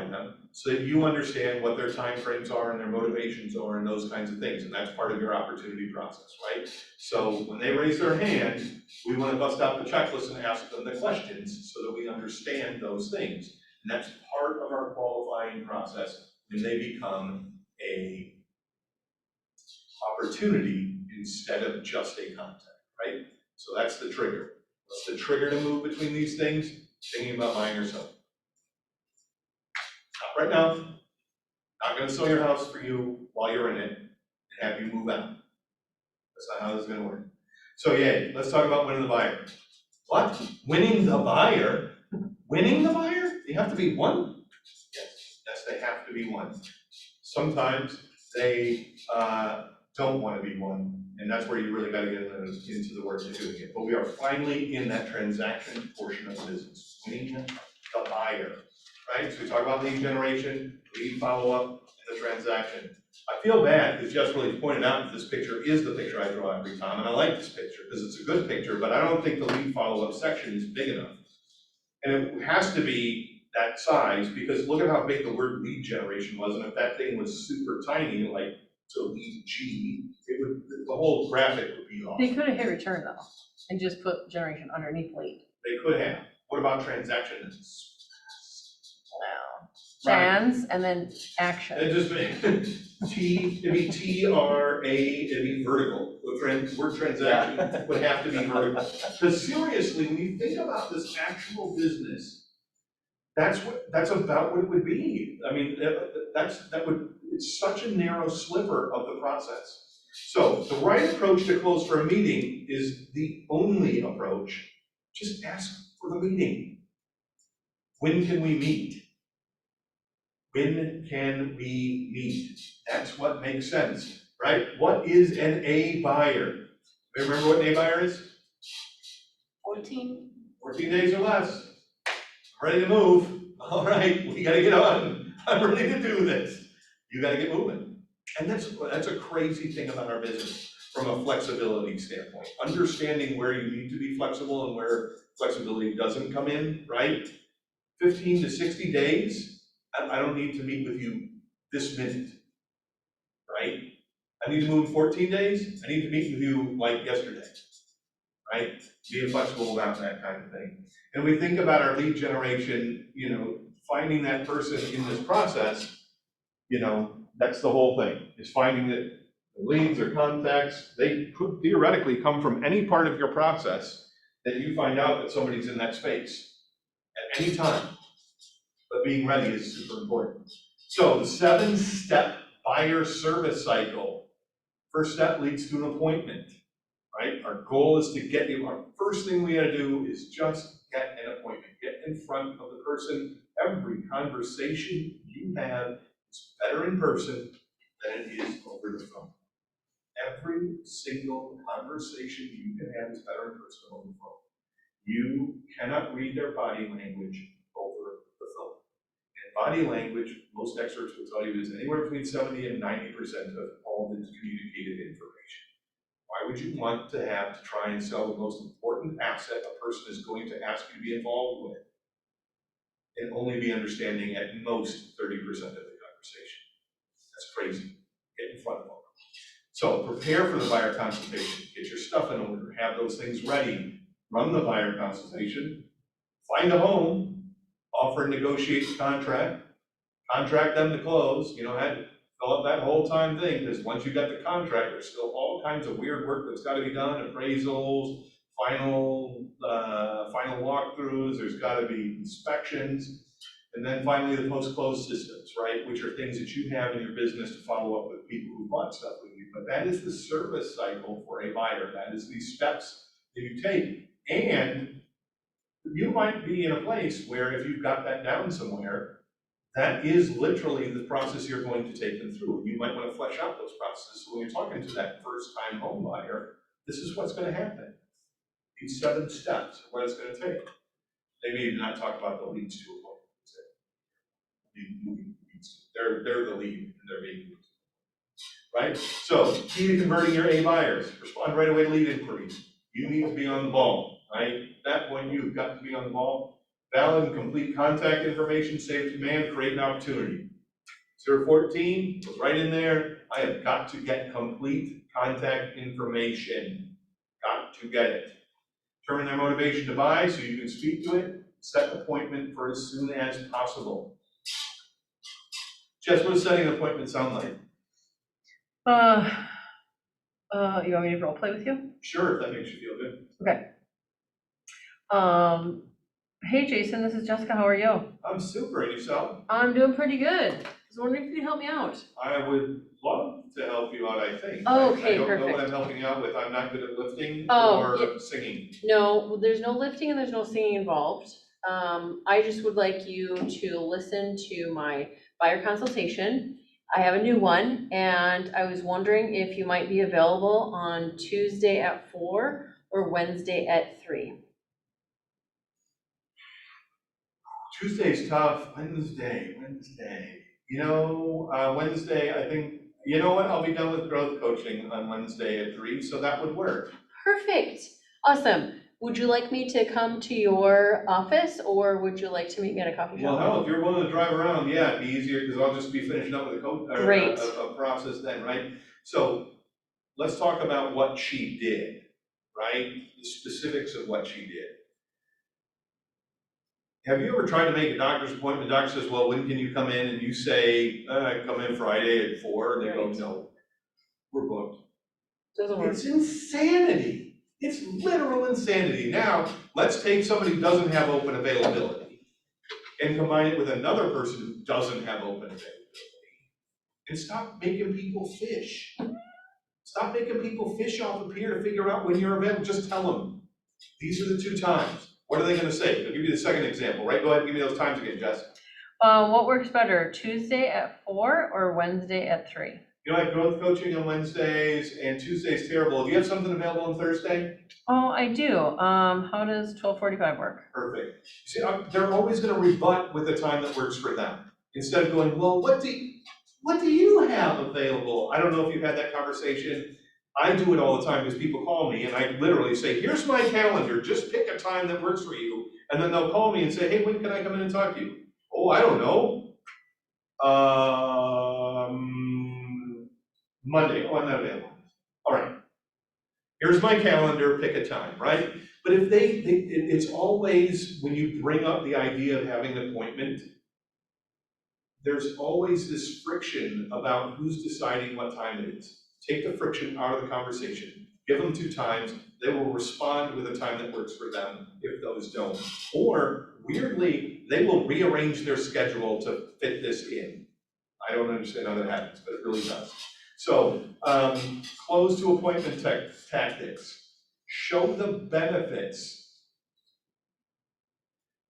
S3: them so that you understand what their timeframes are and their motivations are and those kinds of things. And that's part of your opportunity process, right? So when they raise their hand, we want to bust out the checklist and ask them the questions so that we understand those things. And that's part of our qualifying process when they become a opportunity instead of just a contact, right? So that's the trigger. What's the trigger to move between these things? Thinking about buying or selling. Not right now. Not gonna sell your house for you while you're in it and have you move out. That's not how this is gonna work. So yay, let's talk about winning the buyer. What? Winning the buyer? Winning the buyer? They have to be one? Yes, they have to be one. Sometimes they don't want to be one, and that's where you really got to get into the work of doing it. But we are finally in that transaction portion of the business, winning the buyer, right? So we talk about lead generation, lead follow-up, and the transaction. I feel bad because Jess really pointed out that this picture is the picture I draw every time, and I like this picture because it's a good picture, but I don't think the lead follow-up section is big enough. And it has to be that size, because look at how big the word lead generation was, and if that thing was super tiny, like to lead G, it would, the whole graphic would be off.
S5: They could have hit return though, and just put generation underneath lead.
S3: They could have. What about transactions?
S5: Wow.
S3: Right.
S5: Trans and then action.
S3: It just it'd be T-R-A, it'd be vertical. The word transaction would have to be vertical. Because seriously, when you think about this actual business, that's about what it would be. I mean, it's such a narrow sliver of the process. So the right approach to close for a meeting is the only approach. Just ask for the meeting. When can we meet? When can we meet? That's what makes sense, right? What is an A buyer? Remember what an A buyer is?
S2: 14.
S3: 14 days or less. I'm ready to move. All right, we gotta get on. I'm ready to do this. You gotta get moving. And that's a crazy thing about our business from a flexibility standpoint. Understanding where you need to be flexible and where flexibility doesn't come in, right? 15 to 60 days. I don't need to meet with you this minute, right? I need to move in 14 days. I need to meet with you like yesterday, right? Being flexible about that kind of thing. And we think about our lead generation, finding that person in this process, that's the whole thing, is finding that the leads or contacts, they could theoretically come from any part of your process that you find out that somebody's in that space at any time. But being ready is super important. So the 7-step buyer service cycle. First step leads to an appointment, right? Our goal is to get you, our first thing we gotta do is just get an appointment. Get in front of the person. Every conversation you have is better in person than it is over the phone. Every single conversation you can have is better in person than over the phone. You cannot read their body language over the phone. Body language, most experts will tell you, is anywhere between 70 and 90% of all the communicated information. Why would you want to have to try and sell the most important asset a person is going to ask you to be involved with and only be understanding at most 30% of the conversation? That's crazy. Get in front of them. So prepare for the buyer consultation. Get your stuff in order. Have those things ready. Run the buyer consultation. Find a home. Offer and negotiate the contract, contract them to close, had to fill up that whole time thing, because once you got the contract, there's still all kinds of weird work that's gotta be done, appraisals, final walkthroughs, there's gotta be inspections, and then finally the post-close systems, right, which are things that you have in your business to follow up with people who bought stuff with you. But that is the service cycle for a buyer. That is the steps that you take. And you might be in a place where if you've got that down somewhere, that is literally the process you're going to take them through. You might want to flesh out those processes. So when you're talking to that first-time home buyer, this is what's going to happen. These 7 steps are what it's going to take. Maybe not talk about the leads to a point. They're the lead, and they're being used. Right? So, key to converting your A buyers. Respond right away to lead inquiries. You need to be on the ball. Right? At that point, you've got to be on the ball. Valid and complete contact information, save demand, create an opportunity. 014 was right in there. I have got to get complete contact information. Got to get it. Determine their motivation to buy so you can speak to it. Set an appointment for as soon as possible. Jess, what does setting an appointment sound like?
S5: You want me to role play with you?
S3: Sure, if that makes you feel good.
S5: Okay. Hey Jason, this is Jessica, how are you?
S3: I'm super, and yourself?
S5: I'm doing pretty good. I was wondering if you could help me out.
S3: I would love to help you out, I think.
S5: Okay,
S3: I don't know what
S5: perfect.
S3: I'm helping you out with. I'm not good at lifting
S5: Oh,
S3: or singing.
S5: No, there's no lifting and there's no singing involved. I just would like you to listen to my buyer consultation.
S4: I have a new one, and I was wondering if you might be available on Tuesday at 4 or Wednesday at 3.
S3: Tuesday's tough, Wednesday. Wednesday, I think, you know what, I'll be done with growth coaching on Wednesday at 3, so that would work.
S4: Perfect, awesome. Would you like me to come to your office, or would you like to meet me at a coffee
S3: Well,
S4: shop?
S3: hell, if you're willing to drive around, yeah, it'd be easier, because I'll just be finishing up with a
S4: Great.
S3: a process then, right? So, let's talk about what she did, right? The specifics of what she did. Have you ever tried to make a doctor's appointment, the doctor says, well, when can you come in? And you say, come in Friday at 4, and they go,
S4: Right.
S3: no, we're booked.
S4: Doesn't work.
S3: It's insanity. It's literal insanity. Now, let's take somebody who doesn't have open availability and combine it with another person who doesn't have open availability. And stop making people fish. Stop making people fish off of here to figure out when you're available. Just tell them, these are the 2 times. What are they gonna say? I'll give you the second example, right? Go ahead and give me those times again, Jess.
S5: What works better, Tuesday at 4 or Wednesday at 3?
S3: You know, I have growth coaching on Wednesdays, and Tuesday's terrible. Do you have something available on Thursday?
S5: Oh, I do. How does 12:45 work?
S3: Perfect. See, they're always gonna rebut with a time that works for them. Instead of going, well, what do you have available? I don't know if you've had that conversation. I do it all the time because people call me and I literally say, here's my calendar, just pick a time that works for you. And then they'll call me and say, hey, when can I come in and talk to you? Oh, I don't know. Monday, oh, I'm not available. All right. Here's my calendar, pick a time, right? But if it's always, when you bring up the idea of having an appointment, there's always this friction about who's deciding what time it is. Take the friction out of the conversation, give them 2 times, they will respond with a time that works for them if those don't. Or weirdly, they will rearrange their schedule to fit this in. I don't understand how that happens, but it really does. So, close to appointment tactics. Show the benefits.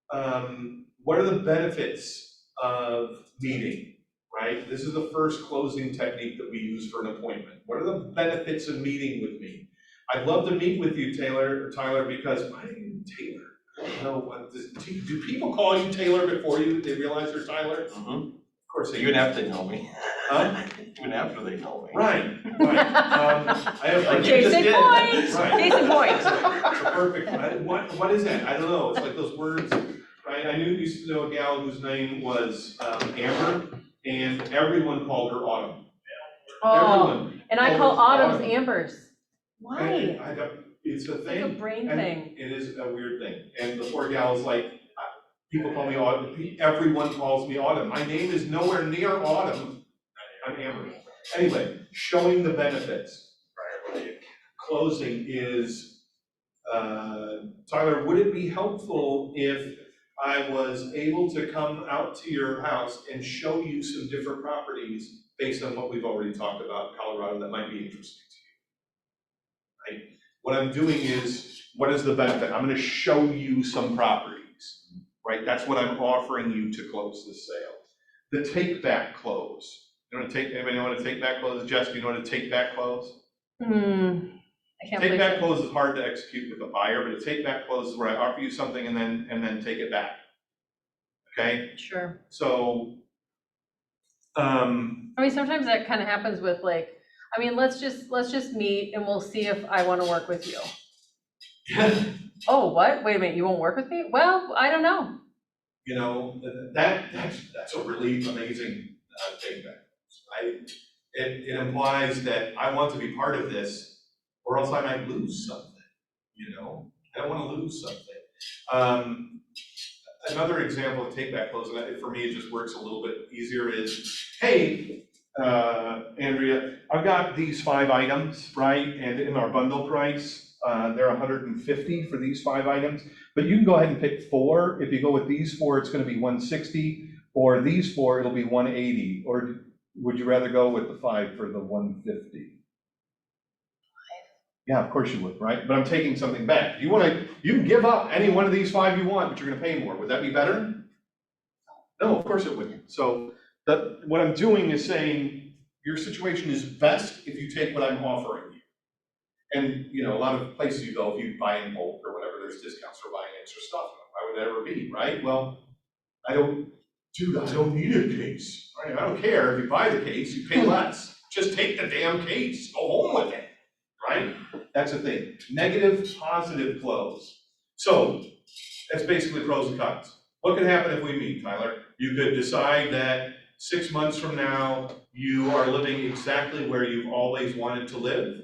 S3: What are the benefits of meeting, right? This is the first closing technique that we use for an appointment. What are the benefits of meeting with me? I'd love to meet with you, Tyler, because why are you Taylor? I don't know, do people call you Taylor before they realize they're Tyler? Of course they do.
S6: Even after they know me.
S3: Huh?
S6: Even after they know me.
S3: Right. I have like
S6: you just
S5: Case in
S6: did.
S5: point,
S3: Right.
S5: case in point.
S3: It's a perfect, what is that? I don't know, it's like those words, right? I used to know a gal whose name was Amber, and everyone called her Autumn.
S5: Oh,
S3: Everyone.
S5: and I call autumns ambers. Why?
S3: And it's a
S5: It's like a
S3: thing.
S5: brain
S3: And
S5: thing.
S3: it is a weird thing, and the poor gal is like, people call me Autumn, everyone calls me Autumn, my name is nowhere near Autumn, I'm Amber. Anyway, showing the benefits. Closing is, Tyler, would it be helpful if I was able to come out to your house and show you some different properties based on what we've already talked about in Colorado that might be interesting to you? Right? What I'm doing is, what is the benefit? I'm gonna show you some properties, right? That's what I'm offering you to close the sale. The take-back close. Anybody know what a take-back close is? Jess, do you know what a take-back close?
S5: I can't believe
S3: Take-back
S5: it.
S3: close is hard to execute with the buyer, but a take-back close is where I offer you something and then take it back. Okay,
S5: Sure.
S3: so,
S5: I mean, sometimes that kind of happens with like, I mean, let's just meet and we'll see if I want to work with you. Oh, what? Wait a minute, you won't work with me? Well, I don't know.
S3: you know, that's a really amazing take-back. It implies that I want to be part of this, or else I might lose something, you know? I don't want to lose something. Another example of take-back close, and for me it just works a little bit easier, is, hey, Andrea, I've got these 5 items, right? And in our bundle price, they're $150 for these 5 items, but you can go ahead and pick 4. If you go with these 4, it's gonna be $160, or these 4, it'll be $180, or would you rather go with the 5 for the $150? Yeah, of course you would, right? But I'm taking something back. You can give up any one of these 5 you want, but you're gonna pay more. Would that be better? No, of course it wouldn't. So what I'm doing is saying, your situation is best if you take what I'm offering you. And, you know, a lot of places you go, if you buy in bulk or whatever, there's discounts for buying extra stuff. Why would that ever be, right? Well, I don't need a case, right? I don't care if you buy the case, you pay less. Just take the damn case, go home with it, right? That's the thing. Negative, positive close. So, that's basically pros and cons. What could happen if we meet, Tyler? You could decide that 6 months from now, you are living exactly where you've always wanted to live,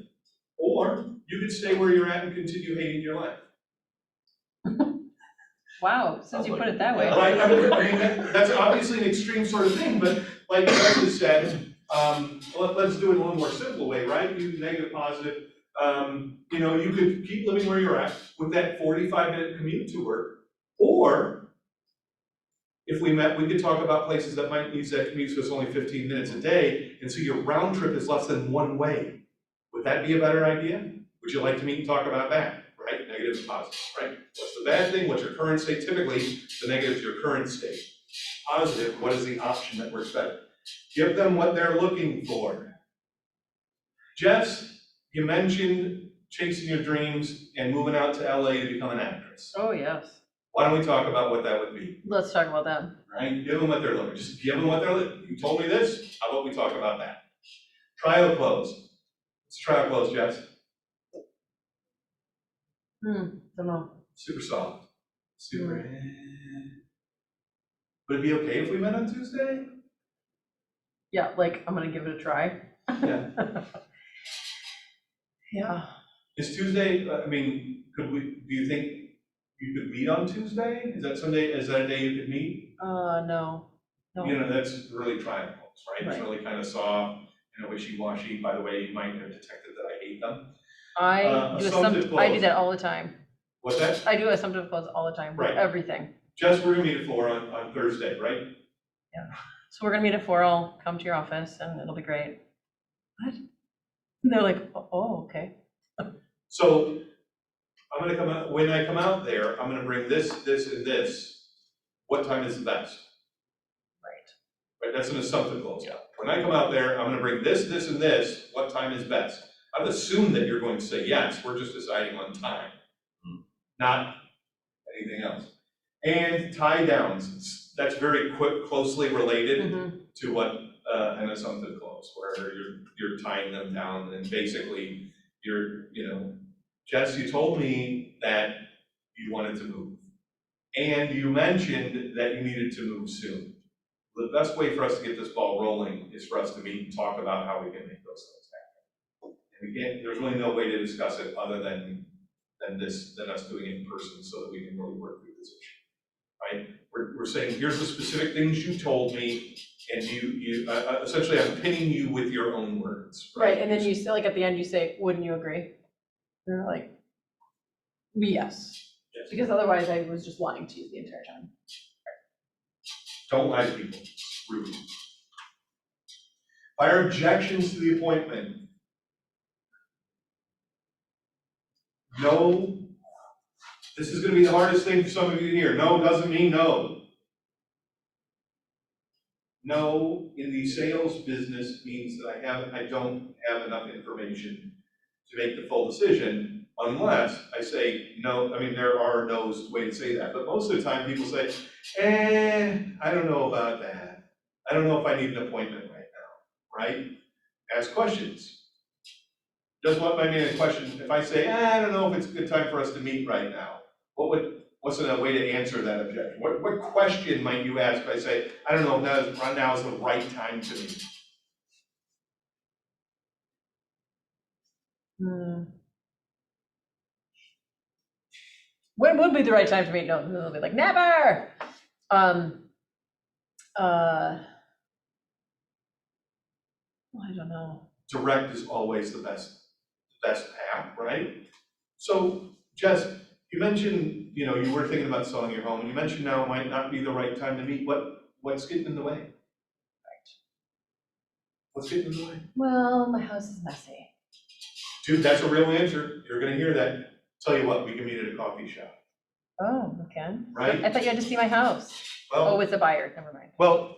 S3: or you could stay where you're at and continue hating your life.
S5: Wow, since you put it that way.
S3: Right, I mean, that's obviously an extreme sort of thing, but like Doug said, let's do it in a little more simple way, right? You negative, positive, you know, you could keep living where you're at with that 45-minute commute to work, or if we met, we could talk about places that might use that commute, so it's only 15 minutes a day, and so your round trip is less than one way. Would that be a better idea? Would you like to meet and talk about that? Right, negative and positive, right? What's the bad thing? What's your current state? Typically, the negative is your current state. Positive, what is the option that works better? Give them what they're looking for. Jess, you mentioned chasing your dreams and moving out to LA to become an actress.
S5: Oh, yes.
S3: Why don't we talk about what that would be,
S5: Let's talk about that.
S3: right? Give them what they're looking for. Just give them what they're looking for. You told me this, how about we talk about that? Trial close. What's a trial close, Jess?
S5: Don't know.
S3: Super soft. Super. Would it be okay if we met on Tuesday?
S5: Yeah, like, I'm gonna give it a try.
S3: Yeah.
S5: Yeah.
S3: Is Tuesday, I mean, do you think you could meet on Tuesday? Is that a day you could meet?
S5: No.
S3: You know, that's really trial close, right? It's
S5: Right.
S3: really kind of soft, you know, wishy-washy. By the way, you might have detected that I hate them.
S5: I do
S3: assumptive
S5: I do
S3: close.
S5: that all the time.
S3: What's that?
S5: I do assumptive close all the time, with
S3: Right.
S5: everything.
S3: Jess, we're gonna meet at 4 on Thursday, right?
S5: So we're gonna meet at 4, I'll come to your office and it'll be great. What? And they're like, oh, okay.
S3: So I'm gonna come out, when I come out there, I'm gonna bring this, this, and this. What time is the best? Right, that's an assumptive close.
S5: Yeah.
S3: When I come out there, I'm gonna bring this, this, and this. What time is best? I've assumed that you're going to say yes, we're just deciding on time, not anything else. And tie downs, that's very closely related
S5: Mhm.
S3: to what an assumptive close, where you're tying them down and basically you know, Jess, you told me that you wanted to move. And you mentioned that you needed to move soon. The best way for us to get this ball rolling is for us to meet and talk about how we can make those things happen. And there's really no way to discuss it other than us doing it in person so that we can really work through this issue, right? We're saying, here's the specific things you told me, and you essentially I'm pinning you with your own words.
S5: Right, and then you say, like, at the end, you say, wouldn't you agree? They're like, yes,
S3: Yes.
S5: because otherwise I was just lying to you the entire time.
S3: Don't lie to people, it's rude. Fire objections to the appointment. No, this is gonna be the hardest thing for some of you to hear. No doesn't mean no. No, in the sales business means that I don't have enough information to make the full decision unless I say no. I mean, there are no's way to say that, but most of the time people say, I don't know about that. I don't know if I need an appointment right now, right? Ask questions. Just what I mean a question, if I say, I don't know if it's a good time for us to meet right now, what's a way to answer that objection? What question might you ask if I say, I don't know if right now is the right time to meet?
S5: When would be the right time to meet? No, they'll be like, never. I don't know.
S3: Direct is always the best path, right? So, Jess, you mentioned, you were thinking about selling your home, and you mentioned now might not be the right time to meet. What's getting in the way? Right. What's getting in the way?
S5: Well, my house is messy.
S3: Dude, that's a real answer. You're gonna hear that. Tell you what, we can meet at a coffee shop,
S5: Oh, we can?
S3: right?
S5: I thought you had to see my house. Oh,
S3: Well,
S5: with the buyer, never mind.
S3: well,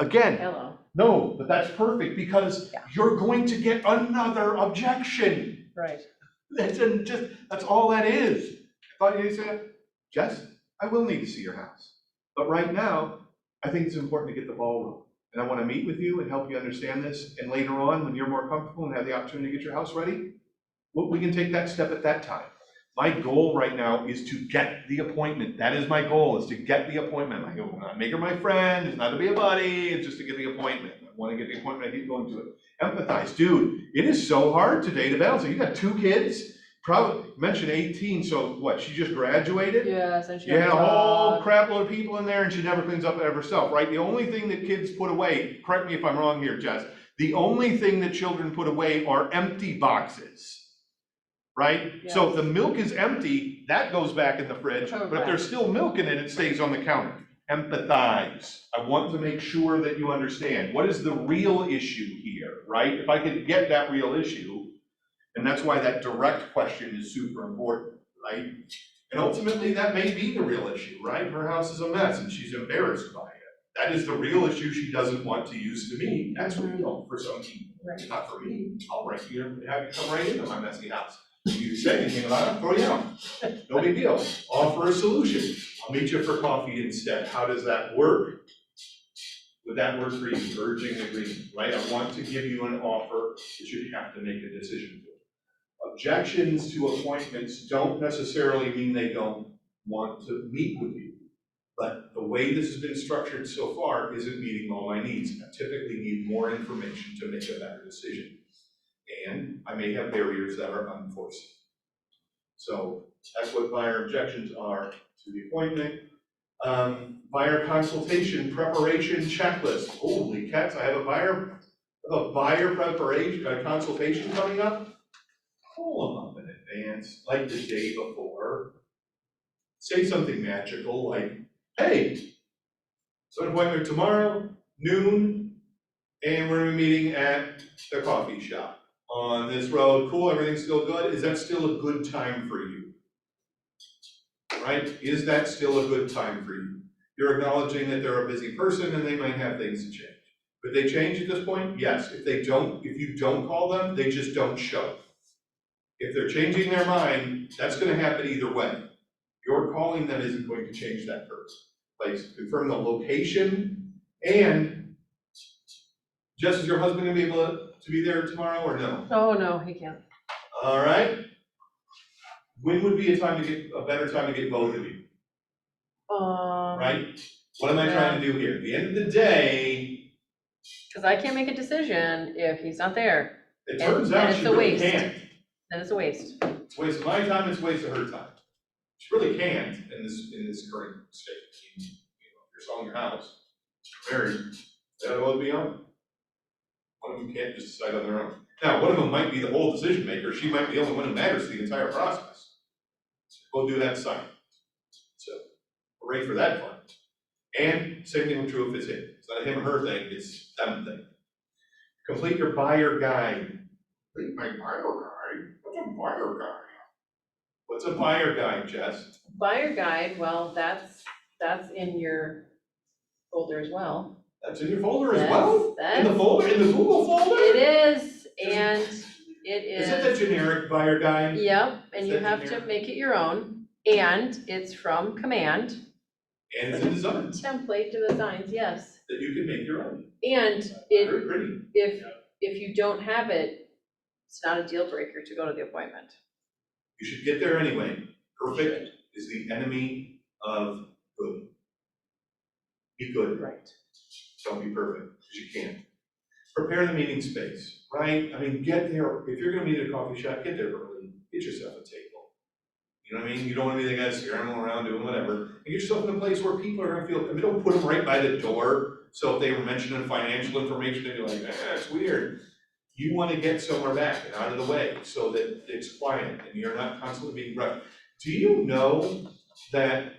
S3: Again,
S5: Hello,
S3: no, but that's perfect because
S5: Yeah.
S3: you're going to get another objection.
S5: right.
S3: That's all that is. But you say, Jess, I will need to see your house. But right now, I think it's important to get the ball rolling. And I want to meet with you and help you understand this. And later on, when you're more comfortable and have the opportunity to get your house ready, we can take that step at that time. My goal right now is to get the appointment. That is my goal, is to get the appointment. I go, not make her my friend, it's not to be a buddy, it's just to get the appointment. I want to get the appointment, I keep going to it. Empathize, dude, it is so hard today to balance it. You got 2 kids, probably, mentioned 18, so what, she just graduated?
S5: Yes, and she
S3: You had a whole
S5: dog.
S3: crap load of people in there and she never cleans up after herself, right? The only thing that kids put away, correct me if I'm wrong here, Jess, the only thing that children put away are empty boxes. Right? So if the milk is empty, that goes back in the fridge, but if there's still milk in it, it stays on the counter. Empathize. I want to make sure that you understand, what is the real issue here, right? If I could get that real issue, and that's why that direct question is super important, right? And ultimately, that may be the real issue, right? Her house is a mess and she's embarrassed by it. That is the real issue she doesn't want to use to me. That's real for some people. It's not for me. I'll write you and have you come right into my messy house. If you say anything about it, throw you out. No big deal. Offer a solution. I'll meet you for coffee instead. How does that work? Would that work for you? Urging agreement, right? I want to give you an offer that you have to make a decision for. Objections to appointments don't necessarily mean they don't want to meet with you. But the way this has been structured so far isn't meeting all my needs. I typically need more information to make a better decision. And I may have barriers that are unforeseen. So that's what buyer objections are to the appointment. Buyer consultation preparation checklist. Holy cats, I have a buyer preparation, consultation coming up. Pull them up in advance, like the day before. Say something magical like, hey, so an appointment tomorrow, noon, and we're gonna be meeting at the coffee shop on this road. Cool, everything's still good? Is that still a good time for you? Right? Is that still a good time for you? You're acknowledging that they're a busy person and they might have things to change. Could they change at this point? Yes. If you don't call them, they just don't show. If they're changing their mind, that's gonna happen either way. Your calling them isn't going to change that place. Confirm the location, and Jess, is your husband gonna be able to be there tomorrow or no?
S5: Oh, no, he can't.
S3: All right. When would be a better time to get both of you, right? What am I trying to do here? At the end of the day,
S5: Because I can't make a decision if he's not there,
S3: it turns out
S5: And
S3: she
S5: it's a
S3: really
S5: waste.
S3: can't.
S5: then it's a waste.
S3: It's a waste of my time, it's a waste of her time. She really can't in this current state. You know, if you're selling your house, you're married, that would be on. One of them can't just decide on their own. Now, one of them might be the whole decision maker, she might be the only one who matters to the entire process. Go do that sign. So, hooray for that fun. And same thing with true if it's him. It's not a him or her thing, it's them thing. Complete your buyer guide. Complete my buyer guide? What's a buyer guide? What's a buyer guide, Jess?
S5: Buyer guide, well, that's in your folder as well.
S3: That's in your folder as well? In the
S5: That's-
S3: folder, in the Google folder?
S5: It is, and it
S3: Is it the
S5: is,
S3: generic buyer guide?
S5: yep, and
S3: Is
S5: you
S3: that
S5: have to
S3: generic?
S5: make it your own, and it's from Command.
S3: And it's in design,
S5: Template to designs, yes.
S3: that you can make your own.
S5: And it,
S3: Very pretty.
S5: if you don't have it, it's not a deal breaker to go to the appointment.
S3: You should get there anyway. Perfect is the enemy of good. Be good,
S5: Right.
S3: don't be perfect, because you can't. Prepare the meeting space, right? I mean, get there, if you're gonna meet at a coffee shop, get there early, get yourself a table. You know what I mean? You don't wanna be the guy scrambling around doing whatever. And get yourself in a place where people are gonna feel, I mean, don't put them right by the door. So if they were mentioning financial information, they'd be like, it's weird. You wanna get somewhere back and out of the way so that it's quiet and you're not constantly being rushed. Do you know that,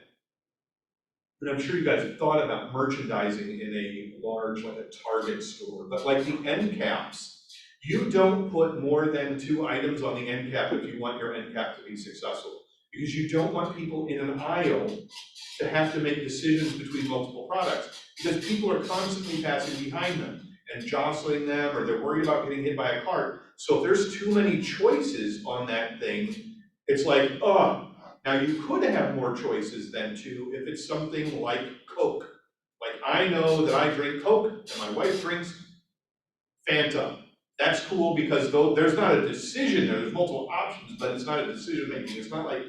S3: and I'm sure you guys have thought about merchandising in a large, like a Target store, but like the end caps, you don't put more than 2 items on the end cap if you want your end cap to be successful. Because you don't want people in an aisle to have to make decisions between multiple products, because people are constantly passing behind them and jostling them, or they're worried about getting hit by a cart. So if there's too many choices on that thing, it's like, oh, now you could have more choices than two if it's something like Coke. Like, I know that I drink Coke and my wife drinks Fanta. That's cool because though there's not a decision there, there's multiple options, but it's not a decision making. It's not like,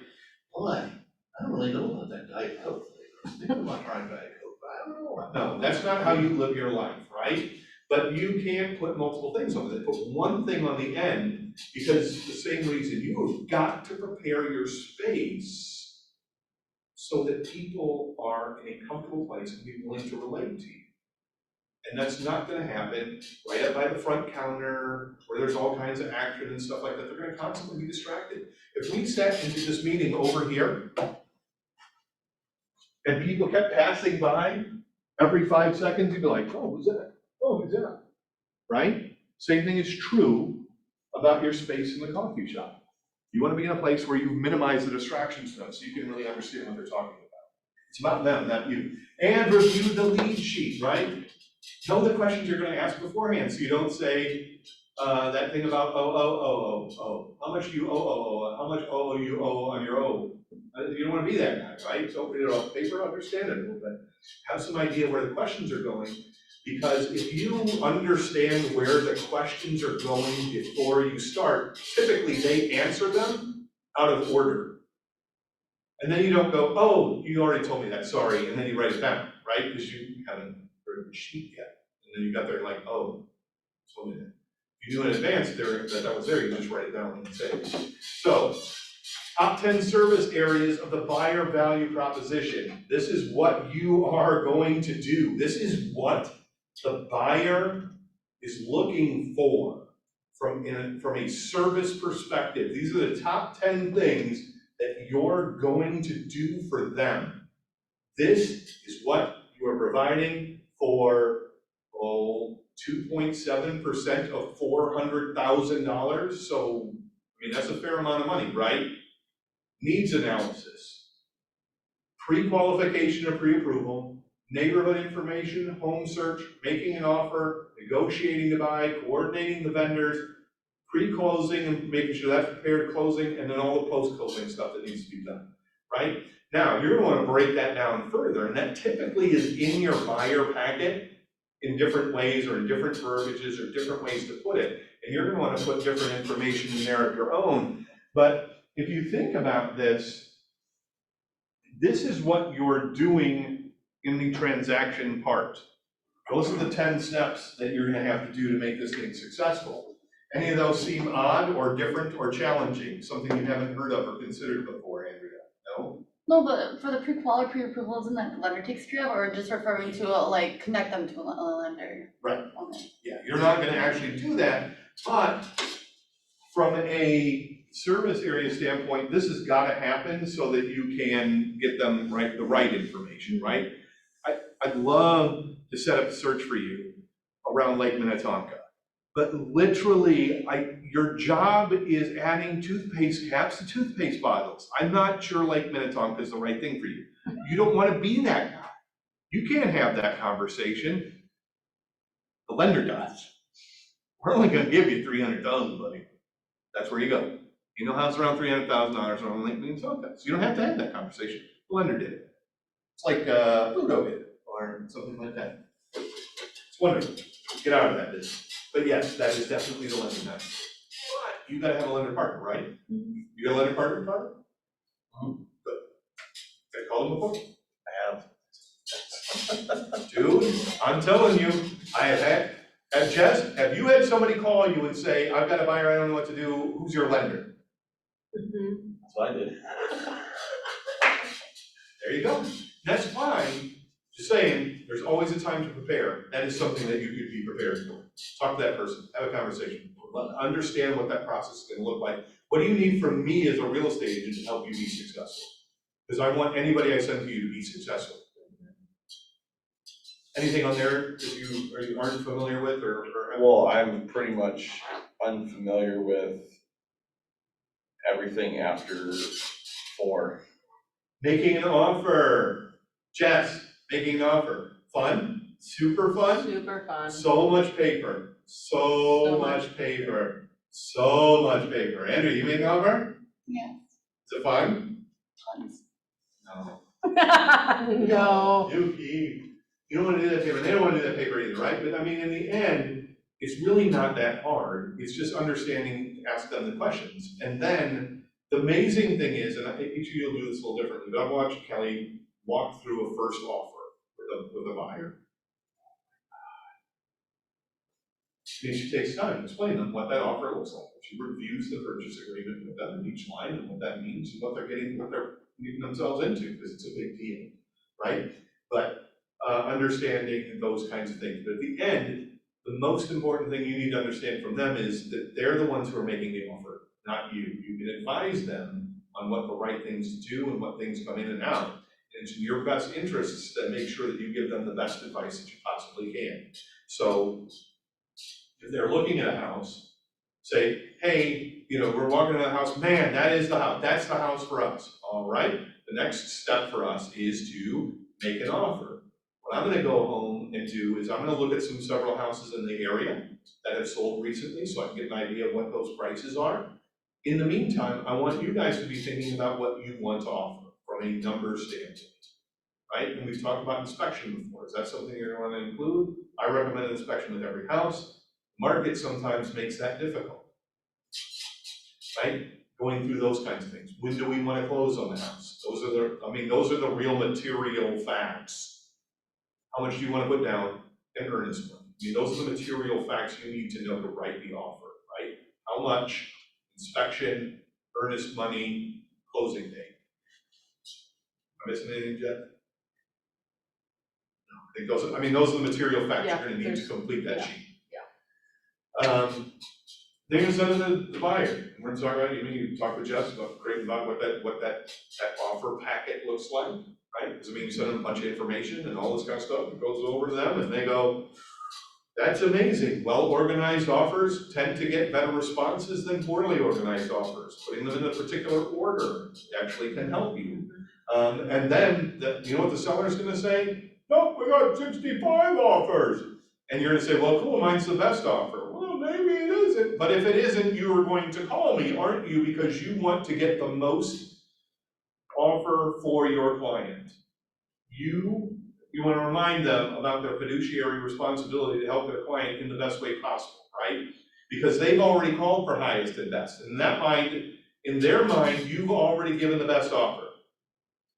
S3: boy, I don't really know about that Diet Coke flavor. I was thinking about trying Diet Coke, but I don't know. No, that's not how you live your life, right? But you can't put multiple things on it. Put one thing on the end, because the same reason you've got to prepare your space so that people are in a comfortable place and be willing to relate to you. And that's not gonna happen right up by the front counter where there's all kinds of action and stuff like that. They're gonna constantly be distracted. If we sat into this meeting over here and people kept passing by every 5 seconds, you'd be like, oh, who's that? Oh, who's that? Right? Same thing is true about your space in the coffee shop. You wanna be in a place where you minimize the distractions enough so you can really understand what they're talking about. It's about them, not you. And review the lead sheet, right? Know the questions you're gonna ask beforehand, so you don't say, that thing about how much do you how much you owe on your O? You don't wanna be that guy, right? So open it off paper, understand it a little bit. Have some idea where the questions are going, because if you understand where the questions are going before you start, typically they answer them out of order. And then you don't go, oh, you already told me that, sorry, and then you write it down, right? Because you haven't heard the sheet yet. And then you got there like, oh, told me that. If you knew in advance that was there, you just write it down and say it. So, top 10 service areas of the buyer value proposition. This is what you are going to do. This is what the buyer is looking for from a service perspective. These are the top 10 things that you're going to do for them. This is what you are providing for 2.7% of $400,000. So, I mean, that's a fair amount of money, right? Needs analysis, pre-qualification or pre-approval, neighborhood information, home search, making an offer, negotiating to buy, coordinating the vendors, pre-closing and making sure that's prepared, closing, and then all the post-closing stuff that needs to be done, right? Now, you're gonna wanna break that down further, and that typically is in your buyer packet in different ways or in different verbiages or different ways to put it. And you're gonna wanna put different information in there of your own. But if you think about this, this is what you're doing in the transaction part. Those are the 10 steps that you're gonna have to do to make this thing successful. Any of those seem odd or different or challenging, something you haven't heard of or considered before, Andrea? No?
S2: No, but for the pre-qual or pre-approval, isn't that the lender takes care of, or just referring to like connect them to a lender?
S3: Right.
S2: Okay.
S3: Yeah, you're not gonna actually do that, but from a service area standpoint, this has gotta happen so that you can get them the right information, right? I'd love to set up a search for you around Lake Minnetonka. But literally, your job is adding toothpaste caps to toothpaste bottles. I'm not sure Lake Minnetonka is the right thing for you. You don't want to be that guy. You can't have that conversation. The lender does. We're only going to give you $300,000, buddy. That's where you go. You know how it's around $300,000 on Lake Minnetonka, so you don't have to have that conversation. The lender did it. It's like Pluto did it, or something like that. It's wonderful. Get out of that business. But yes, that is definitely the lender method. But you gotta have a lender partner, right? You got a lender partner, Carter? Good. Have you called him before? I have. Dude, I'm telling you, I have had, Jess, have you had somebody call you and say, I've got a buyer, I don't know what to do, who's your lender?
S6: That's what I did.
S3: There you go. That's fine. Just saying, there's always a time to prepare. That is something that you could be prepared for. Talk to that person, have a conversation, understand what that process is gonna look like. What do you need from me as a real estate agent to help you be successful? Because I want anybody I send to you to be successful. Anything on there that you aren't familiar with or?
S6: Well, I'm pretty much unfamiliar with everything after 4.
S3: Making an offer. Jess, making an offer. Fun? Super fun?
S5: Super fun.
S3: So much paper. So
S5: So
S3: much paper. So much paper. Andrew, you made an offer?
S2: Yeah,
S3: Is it fun?
S2: tons.
S3: No.
S5: No.
S3: You don't wanna do that paper, they don't wanna do that paper either, right? But I mean, in the end, it's really not that hard, it's just understanding, ask them the questions. And then, the amazing thing is, and I think each of you will do this a little differently, but I've watched Kelly walk through a first offer with a buyer. And she takes time to explain them what that offer looks like. She reviews the purchase agreement with them in each line and what that means and what they're getting themselves into, because it's a big deal, right? But understanding those kinds of things. But at the end, the most important thing you need to understand from them is that they're the ones who are making the offer, not you. You can advise them on what the right things to do and what things come in and out. And it's in your best interests that make sure that you give them the best advice that you possibly can. So if they're looking at a house, say, hey, we're walking into the house, man, that is the house, that's the house for us. All right, the next step for us is to make an offer. What I'm gonna go home and do is I'm gonna look at several houses in the area that have sold recently, so I can get an idea of what those prices are. In the meantime, I want you guys to be thinking about what you want to offer from a number standpoint, right? And we've talked about inspection before. Is that something you're gonna wanna include? I recommend an inspection with every house. Market sometimes makes that difficult, right? Going through those kinds of things. When do we want to close on the house? Those are the real material facts. How much do you want to put down and earnest money? I mean, those are the material facts you need to know to write the offer, right? How much, inspection, earnest money, closing date. Am I missing anything, Jeff? No, I think those are the material facts
S5: Yeah,
S3: you're gonna need to
S5: there's-
S3: complete that
S5: yeah.
S3: sheet. They're gonna send it to the buyer. We're gonna talk about, you talk with Jess about creating about what that offer packet looks like, right? Because you send them a bunch of information and all this kind of stuff, it goes over to them and they go, that's amazing. Well-organized offers tend to get better responses than poorly organized offers. Putting them in a particular order actually can help you. And then, you know what the seller's gonna say? Nope, we got 65 offers. And you're gonna say, well, cool, mine's the best offer. Well, maybe it isn't. But if it isn't, you are going to call me, aren't you? Because you want to get the most offer for your client. You want to remind them about their fiduciary responsibility to help their client in the best way possible, right? Because they've already called for highest and best. And in their mind, you've already given the best offer.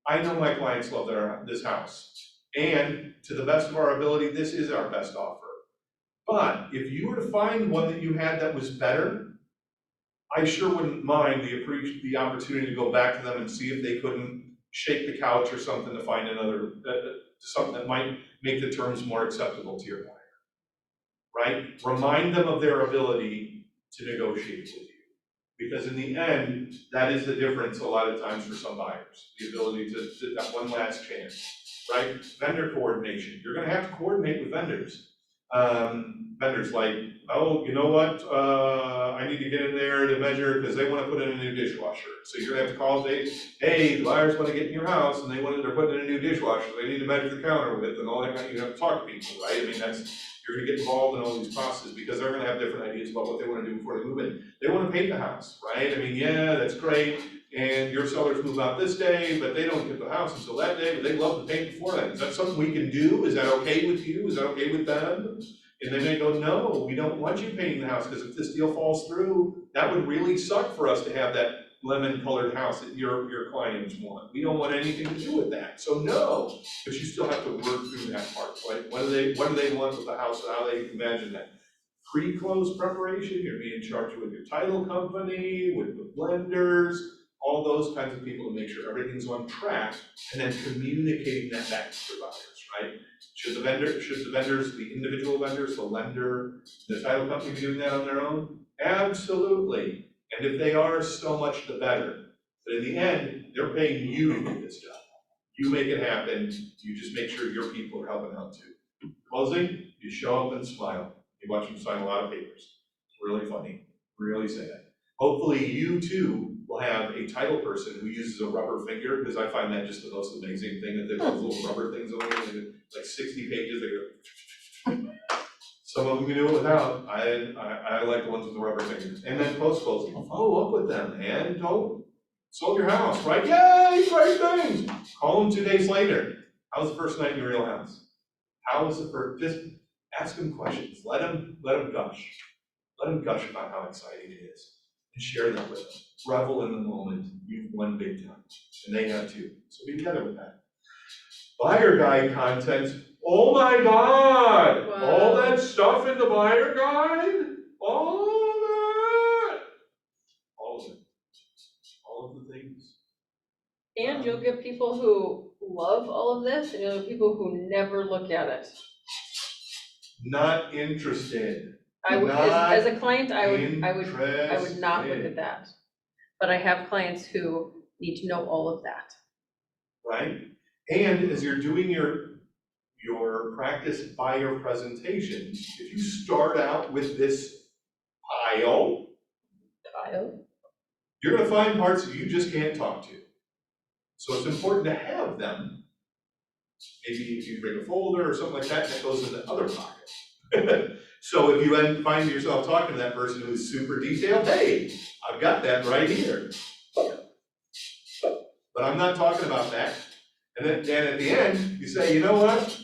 S3: I know my clients love this house. And to the best of our ability, this is our best offer. But if you were to find one that you had that was better, I sure wouldn't mind the opportunity to go back to them and see if they couldn't shake the couch or something to find something that might make the terms more acceptable to your buyer, right? Remind them of their ability to negotiate with you. Because in the end, that is the difference a lot of times for some buyers, the ability to that one last chance, right? Vendor coordination, you're gonna have to coordinate with vendors. Vendors like, oh, you know what, I need to get in there to measure because they want to put in a new dishwasher. So you're gonna have to call, hey, the buyers want to get in your house and they're putting in a new dishwasher, they need to measure the counter with and all that kind of, you have to talk to people, right? I mean, you're gonna get involved in all these processes because they're gonna have different ideas about what they want to do before they move in. They want to paint the house, right? I mean, yeah, that's great. And your sellers move out this day, but they don't get the house until that day, but they love to paint before that. Is that something we can do? Is that okay with you? Is that okay with them? And they may go, no, we don't want you painting the house, because if this deal falls through, that would really suck for us to have that lemon-colored house that your clients want. We don't want anything to do with that. So no, but you still have to work through that part, right? What do they want with the house and how they imagine that? Pre-close preparation, you're being charged with your title company, with the lenders, all those kinds of people to make sure everything's on track, and then communicating that back to providers, right? Should the vendors, the individual vendors, the lender, the title company be doing that on their own? Absolutely. And if they are, so much the better. But in the end, they're paying you to do this job. You make it happen, you just make sure your people are helping out too. Closing, you show up and smile. You watch them sign a lot of papers. It's really funny, really sad. Hopefully you too will have a title person who uses a rubber finger, because I find that just the most amazing thing, that they put those little rubber things on it, and like 60 pages, they go. Some of them you do it without. I like the ones with the rubber fingers. And then post-closing, follow up with them, and don't sold your house, right? Yay, great things. Call them 2 days later. How was the first night in your real house? How was the first, just ask them questions. Let them gush. Let them gush about how exciting it is. And share that with them. Revel in the moment. You've won big time. And they have too. So be together with that. Buyer guide content. Oh my God!
S5: Wow.
S3: All that stuff in the buyer guide? All of it! All of it. All of the things.
S4: And you'll get people who love all of this, and you'll have people who never look at it.
S3: Not interested.
S4: I would, as a client, I would not look
S3: Interested.
S4: at that. But I have clients who need to know all of that.
S3: Right? And as you're doing your practice buyer presentation, if you start out with this pile, you're gonna find parts that you just can't talk to. So it's important to have them. Maybe if you bring a folder or something like that, that goes in the other pocket. So if you then find yourself talking to that person who's super detailed, hey, I've got that right here. But I'm not talking about that. And then at the end, you say, you know what?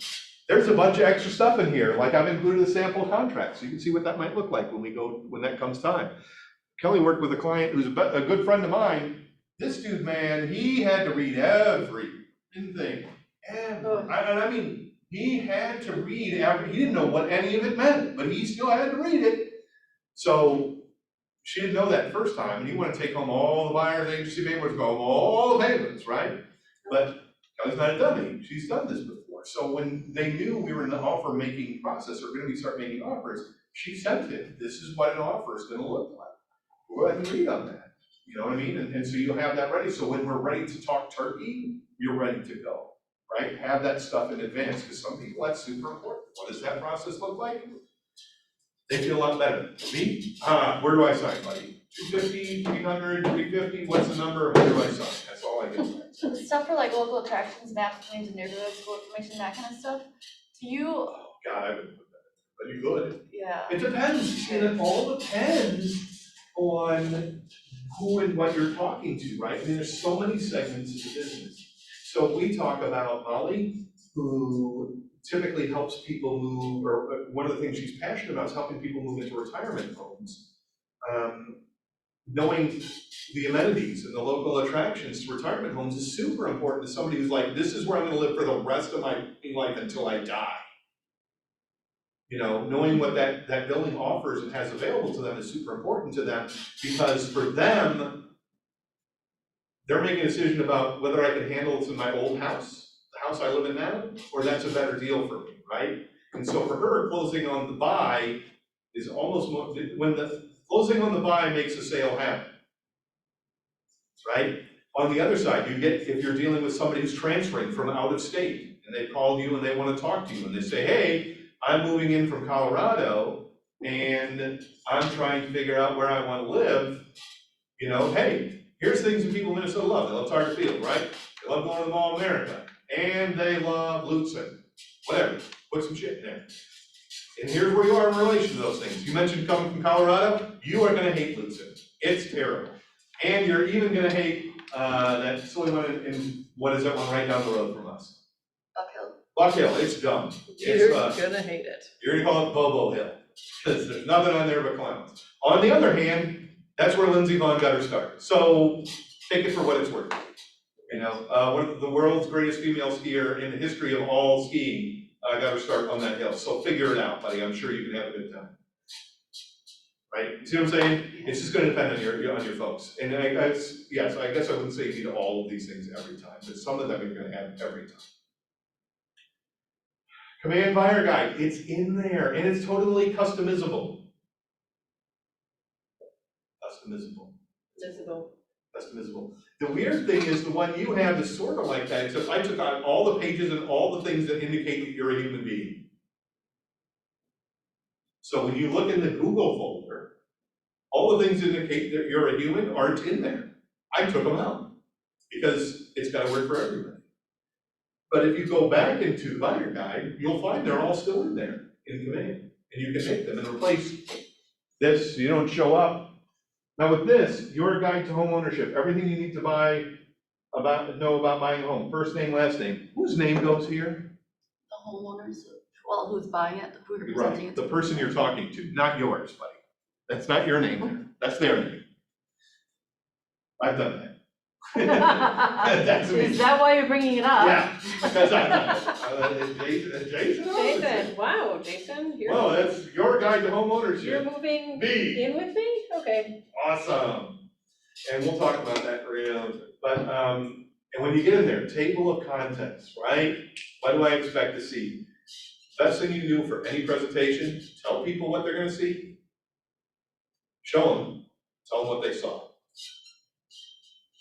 S3: There's a bunch of extra stuff in here, like I've included a sample contract, so you can see what that might look like when that comes time. Kelly worked with a client who's a good friend of mine. This dude, man, he had to read every thing. I mean, he had to read he didn't know what any of it meant, but he still had to read it. So she didn't know that first time, and he wanted to take home all the buyer's agency papers, go home all the payments, right? But Kelly's not a dummy, she's done this before. So when they knew we were in the offer making process, or gonna start making offers, she sent it, this is what an offer is gonna look like. Go ahead and read on that, you know what I mean? And so you'll have that ready, so when we're ready to talk turkey, you're ready to go, right? Have that stuff in advance, because some people, that's super important. What does that process look like? They feel a lot better. Me? Where do I sign, buddy? 250, 300, 350, what's the number, where do I sign? That's all I get.
S2: Stuff for like local attractions, maps, claims, and neighborhood, school information, that kind of stuff. Do you,
S3: Oh, God, I would put that, but you could.
S2: yeah,
S3: It depends, and it all depends on who and what you're talking to, right? I mean, there's so many segments of the business. So we talk about Molly, who typically helps people move, or one of the things she's passionate about is helping people move into retirement homes. Knowing the amenities and the local attractions to retirement homes is super important to somebody who's like, this is where I'm gonna live for the rest of my life until I die. You know, knowing what that building offers and has available to them is super important to them, because for them, they're making a decision about whether I can handle this in my old house, the house I live in now, or that's a better deal for me, right? And so for her, closing on the buy is almost more, when the closing on the buy makes a sale happen, right? On the other side, you get, if you're dealing with somebody who's transferring from out of state, and they call you and they want to talk to you, and they say, hey, I'm moving in from Colorado, and I'm trying to figure out where I want to live, you know, hey, here's things that people in Minnesota love. They love Target Field, right? They love going to the Mall of America, and they love Lutsen, whatever, put some shit in there. And here's where you are in relation to those things. You mentioned coming from Colorado, you are gonna hate Lutsen. It's terrible. And you're even gonna hate that silly one in, what is that one right down the road from us?
S2: Buck Hill?
S3: Buck Hill, it's dumb.
S5: You're
S3: It's,
S5: gonna hate it.
S3: you're gonna call it Bobo Hill, because there's nothing on there but clowns. On the other hand, that's where Lindsey Vonn got her start. So take it for what it's worth. You know, one of the world's greatest female skier in the history of all skiing, got her start on that hill. So figure it out, buddy. I'm sure you can have a good time. Right? You see what I'm saying? It's just gonna depend on your folks. And I guess I wouldn't say you need all of these things every time, but some of them you're gonna have every time. Command buyer guide, it's in there, and it's totally customizable. Customizable. The weird thing is the one you have is sort of like that, except I took out all the pages and all the things that indicate that you're a human being. So when you look in the Google folder, all the things that indicate that you're a human aren't in there. I took them out because it's gotta work for everybody. But if you go back into the buyer guide, you'll find they're all still in there in command, and you can make them and replace this, so you don't show up. Now with this, your guide to home ownership, everything you need to know about buying a home, first name, last name, whose name goes here?
S2: The homeowners, well, who's buying it, who you're presenting
S3: Right,
S2: it to.
S3: the person you're talking to, not yours, buddy. That's not your name there, that's their name. I've done that. That's me.
S5: Is that why you're bringing it up?
S3: Yeah, because I've done it. Jason?
S5: Jason, wow, Jason,
S3: Well, that's your guide to home
S5: you're
S3: ownership.
S5: moving
S3: Me,
S5: in with me? Okay.
S3: awesome. And we'll talk about that for but, and when you get in there, table of contents, right? What do I expect to see? Best thing you do for any presentation, tell people what they're gonna see. Show them, tell them what they saw.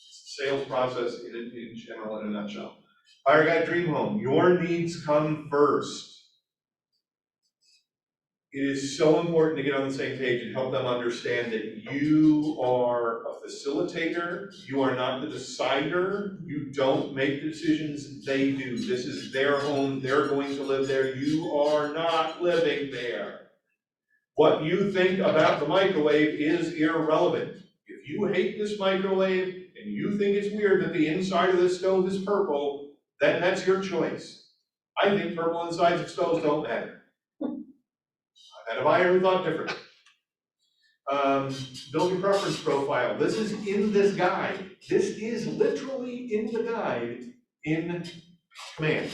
S3: Sales process in general, in a nutshell. Buyer guide dream home, your needs come first. It is so important to get on the same page and help them understand that you are a facilitator, you are not the decider, you don't make decisions, they do. This is their home, they're going to live there, you are not living there. What you think about the microwave is irrelevant. If you hate this microwave and you think it's weird that the inside of this stove is purple, then that's your choice. I think purple insides of stoves don't matter. I've had a buyer who thought differently. Build your preference profile. This is in this guide. This is literally in the guide in command.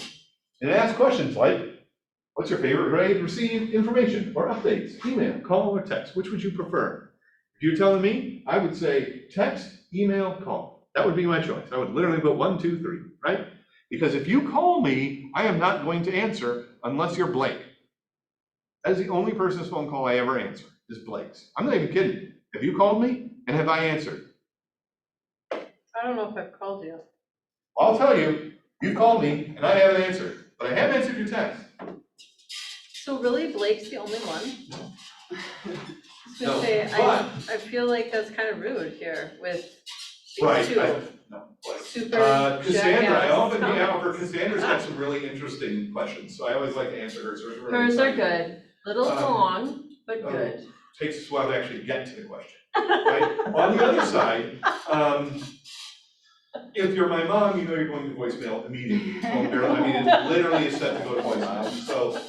S3: And it asks questions like, what's your favorite way to receive information or updates? Email, call, or text? Which would you prefer? If you're telling me, I would say text, email, call. That would be my choice. I would literally put 1, 2, 3, right? Because if you call me, I am not going to answer unless you're Blake. That is the only person's phone call I ever answer, is Blake's. I'm not even kidding. Have you called me and have I answered?
S5: I don't know if I've called you.
S3: I'll tell you, you called me and I haven't answered, but I have answered your text.
S5: So really, Blake's the only one? I was
S3: No,
S5: gonna say,
S3: but-
S5: I feel like that's kind of rude here with
S3: Right,
S5: these two.
S3: no, Blake.
S5: Super
S3: Cassandra, I often,
S5: jackass.
S3: Cassandra's got some really interesting questions, so I always like to answer hers. Hers are really
S5: Hers are
S3: exciting.
S5: good, little long, but
S3: oh.
S5: good.
S3: Takes us a while to actually get to the question, right? On the other side, if you're my mom, you know you're going to voicemail immediately. I mean, it literally is set to go to voicemail. So,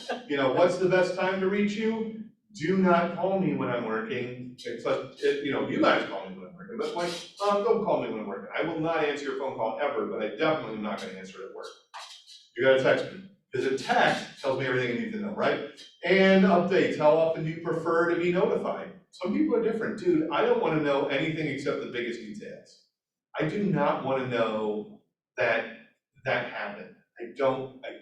S3: what's the best time to reach you? Do not call me when I'm working, except, you guys call me when I'm working, but like, don't call me when I'm working. I will not answer your phone call ever, but I definitely am not gonna answer it at work. You gotta text me, because a text tells me everything I need to know, right? And updates, how often do you prefer to be notified? Some people are different, dude. I don't wanna know anything except the biggest details. I do not wanna know that happened. I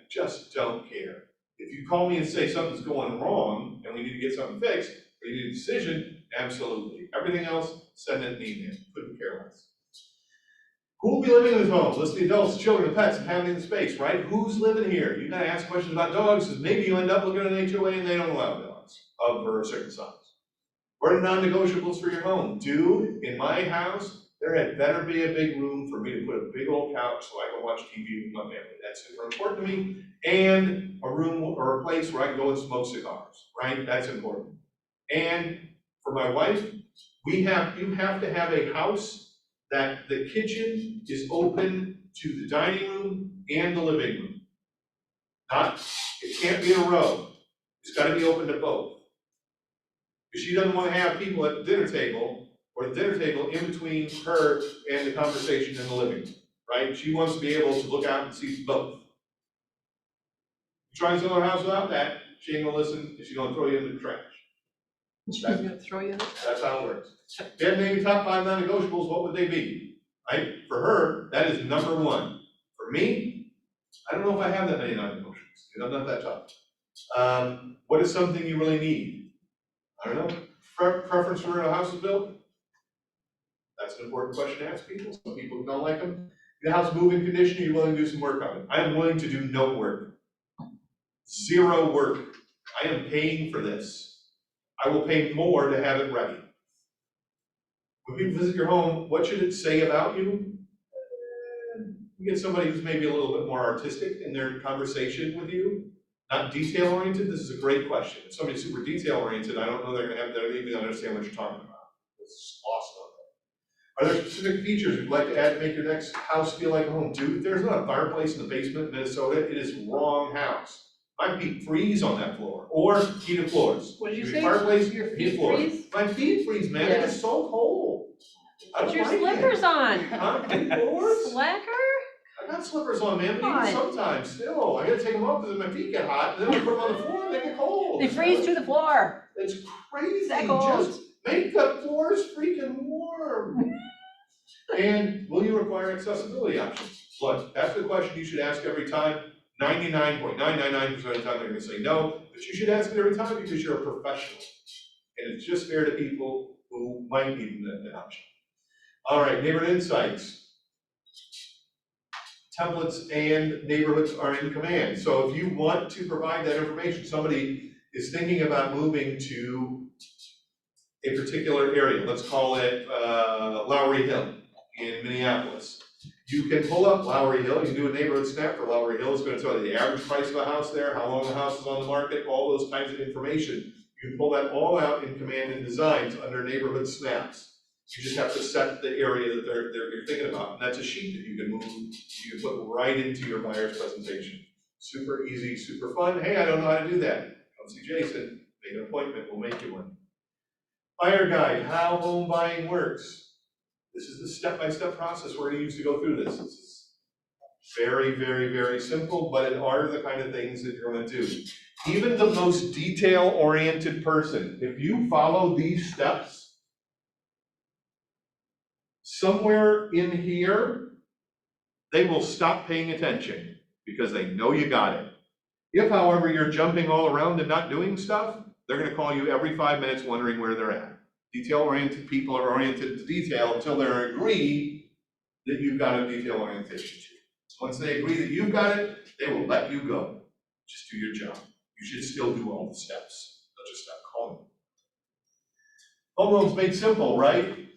S3: just don't care. If you call me and say something's going wrong and we need to get something fixed, or you need a decision, absolutely. Everything else, send it an email, couldn't care less. Who will be living in this home? List the adults, children, pets, and having the space, right? Who's living here? You gotta ask questions about dogs, because maybe you end up looking at an HOA and they don't allow dogs of a certain size. What are non-negotiables for your home? Dude, in my house, there had better be a big room for me to put a big old couch so I can watch TV with my family. That's super important to me. And a room or a place where I can go and smoke cigars, right? That's important. And for my wife, you have to have a house that the kitchen is open to the dining room and the living room. It can't be in a row. It's gotta be open to both. Because she doesn't wanna have people at the dinner table or the dinner table in between her and the conversation in the living room, right? She wants to be able to look out and see both. You try and sell her house without that, she ain't gonna listen, and she's gonna throw you in the trash.
S5: She's gonna throw you in the
S3: That's how it works. If you had maybe top 5 non-negotiables, what would they be? Right? For her, that is number 1. For me, I don't know if I have that many non-negotiables, I'm not that tough. What is something you really need? I don't know. Preference for when a house is built? That's an important question to ask people. Some people don't like them. The house move in condition, are you willing to do some work on it? I am willing to do no work. 0 work. I am paying for this. I will pay more to have it ready. when people visit your home, what should it say about you? You get somebody who's maybe a little bit more artistic in their conversation with you, not detail oriented. This is a great question. If somebody's super detail oriented, I don't know they're gonna have, they don't even understand what you're talking about. It's awesome. Are there specific features you'd like to add to make your next house feel like a home? Dude, there's not a fireplace in the basement in Minnesota. It is wrong house. My feet freeze on that floor, or heated floors.
S5: What did you
S3: Give me
S5: say?
S3: Fireplace,
S5: Your
S3: heated
S5: feet
S3: floors.
S5: freeze?
S3: My feet freeze, man. It
S5: Yeah.
S3: is so cold. I
S5: Put
S3: don't
S5: your
S3: like it.
S5: slippers on.
S3: Huh? Heated floors?
S5: Slacker?
S3: I got slippers on, man, but
S5: Come
S3: even
S5: on.
S3: sometimes still, I gotta take them off because my feet get hot, and then I put them on the floor and they get cold.
S5: They freeze to the floor.
S3: It's crazy,
S5: That cold.
S3: just make the floors freaking warm. And will you require accessibility options? Look, that's the question you should ask every time. 99.999% of the time they're gonna say no, but you should ask it every time because you're a professional. And it's just fair to people who might need that option. All right, neighborhood insights. Templates and neighborhoods are in command. So if you want to provide that information, somebody is thinking about moving to a particular area, let's call it Lowry Hill in Minneapolis. You can pull up Lowry Hill, you can do a neighborhood snap for Lowry Hill, it's gonna tell you the average price of a house there, how long the house is on the market, all those kinds of information. You can pull that all out in Command and Designs under neighborhood snaps. You just have to set the area that you're thinking about, and that's a sheet that you can move, you can put right into your buyer's presentation. Super easy, super fun. Hey, I don't know how to do that. Come see Jason, make an appointment, we'll make you one. Buyer guide, how home buying works. This is the step-by-step process we're gonna use to go through this. This is very, very, very simple, but it are the kind of things that you're gonna do. Even the most detail-oriented person, if you follow these steps, somewhere in here, they will stop paying attention because they know you got it. If, however, you're jumping all around and not doing stuff, they're gonna call you every 5 minutes wondering where they're at. Detail-oriented people are oriented to detail until they agree that you've got a detail orientation. Once they agree that you've got it, they will let you go. Just do your job. You should still do all the steps. They'll just stop calling. Home loans made simple, right?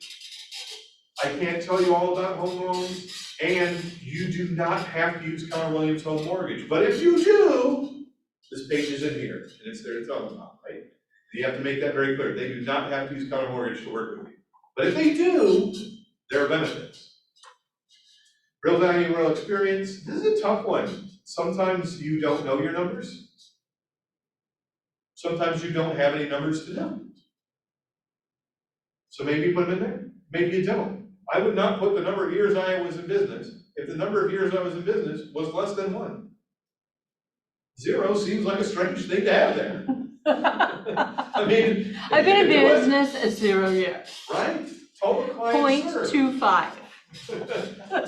S3: I can't tell you all about home loans, and you do not have to use Keller Williams Home Mortgage. But if you do, this page is in here, and it's there to tell them about, right? You have to make that very clear. They do not have to use Keller Mortgage to work with you. But if they do, there are benefits. Real value, real experience. This is a tough one. Sometimes you don't know your numbers. Sometimes you don't have any numbers to know. So maybe you put them in there, maybe you don't. I would not put the number of years I was in business if the number of years I was in business was less than 1. 0 seems like a strange thing to have there. I mean.
S5: I've been in
S3: you do it,
S5: business at 0 years.
S3: Right? Total client served.
S5: 0.25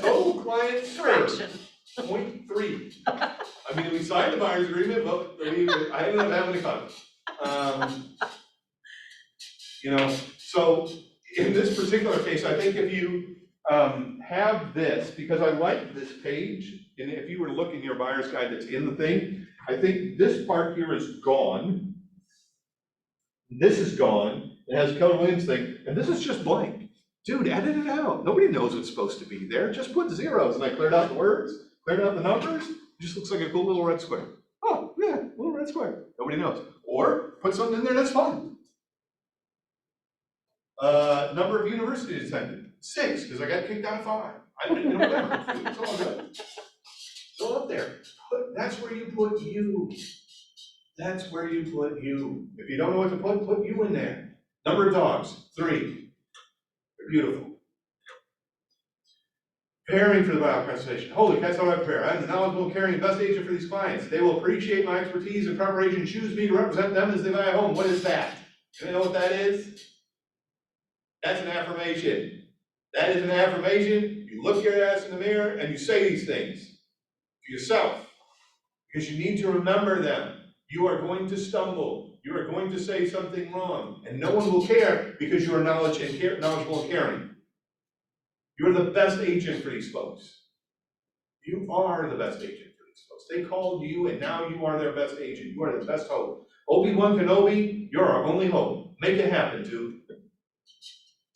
S3: Total client served.
S5: fraction.
S3: 0.3. I mean, we signed the buyer's agreement, but I ended up having to cut it. You know, so in this particular case, I think if you have this, because I like this page, and if you were to look in your buyer's guide that's in the thing, I think this part here is gone. This is gone. It has Keller Williams thing, and this is just blank. Dude, edit it out. Nobody knows what's supposed to be there. Just put zeros, and I cleared out the words, cleared out the numbers. It just looks like a cool little red square. Oh, yeah, little red square. Nobody knows. Or put something in there that's fun. Number of universities attended, 6, because I got kicked out of 5. Whatever, it's all good. Go up there, that's where you put you. That's where you put you. If you don't know what to put you in there. Number of dogs, 3. They're beautiful. Preparing for the buyout presentation. Holy cats, how do I prepare? I'm the knowledgeable, caring, best agent for these clients. They will appreciate my expertise and preparation, choose me to represent them as they buy a home. What is that? You know what that is? That's an affirmation. That is an affirmation. You look your ass in the mirror and you say these things to yourself because you need to remember them. You are going to stumble. You are going to say something wrong, and no one will care because you are knowledgeable and caring. You are the best agent for these folks. You are the best agent for these folks. They called you, and now you are their best agent. You are the best hope. Obi-Wan Kenobi, you're our only hope. Make it happen, dude.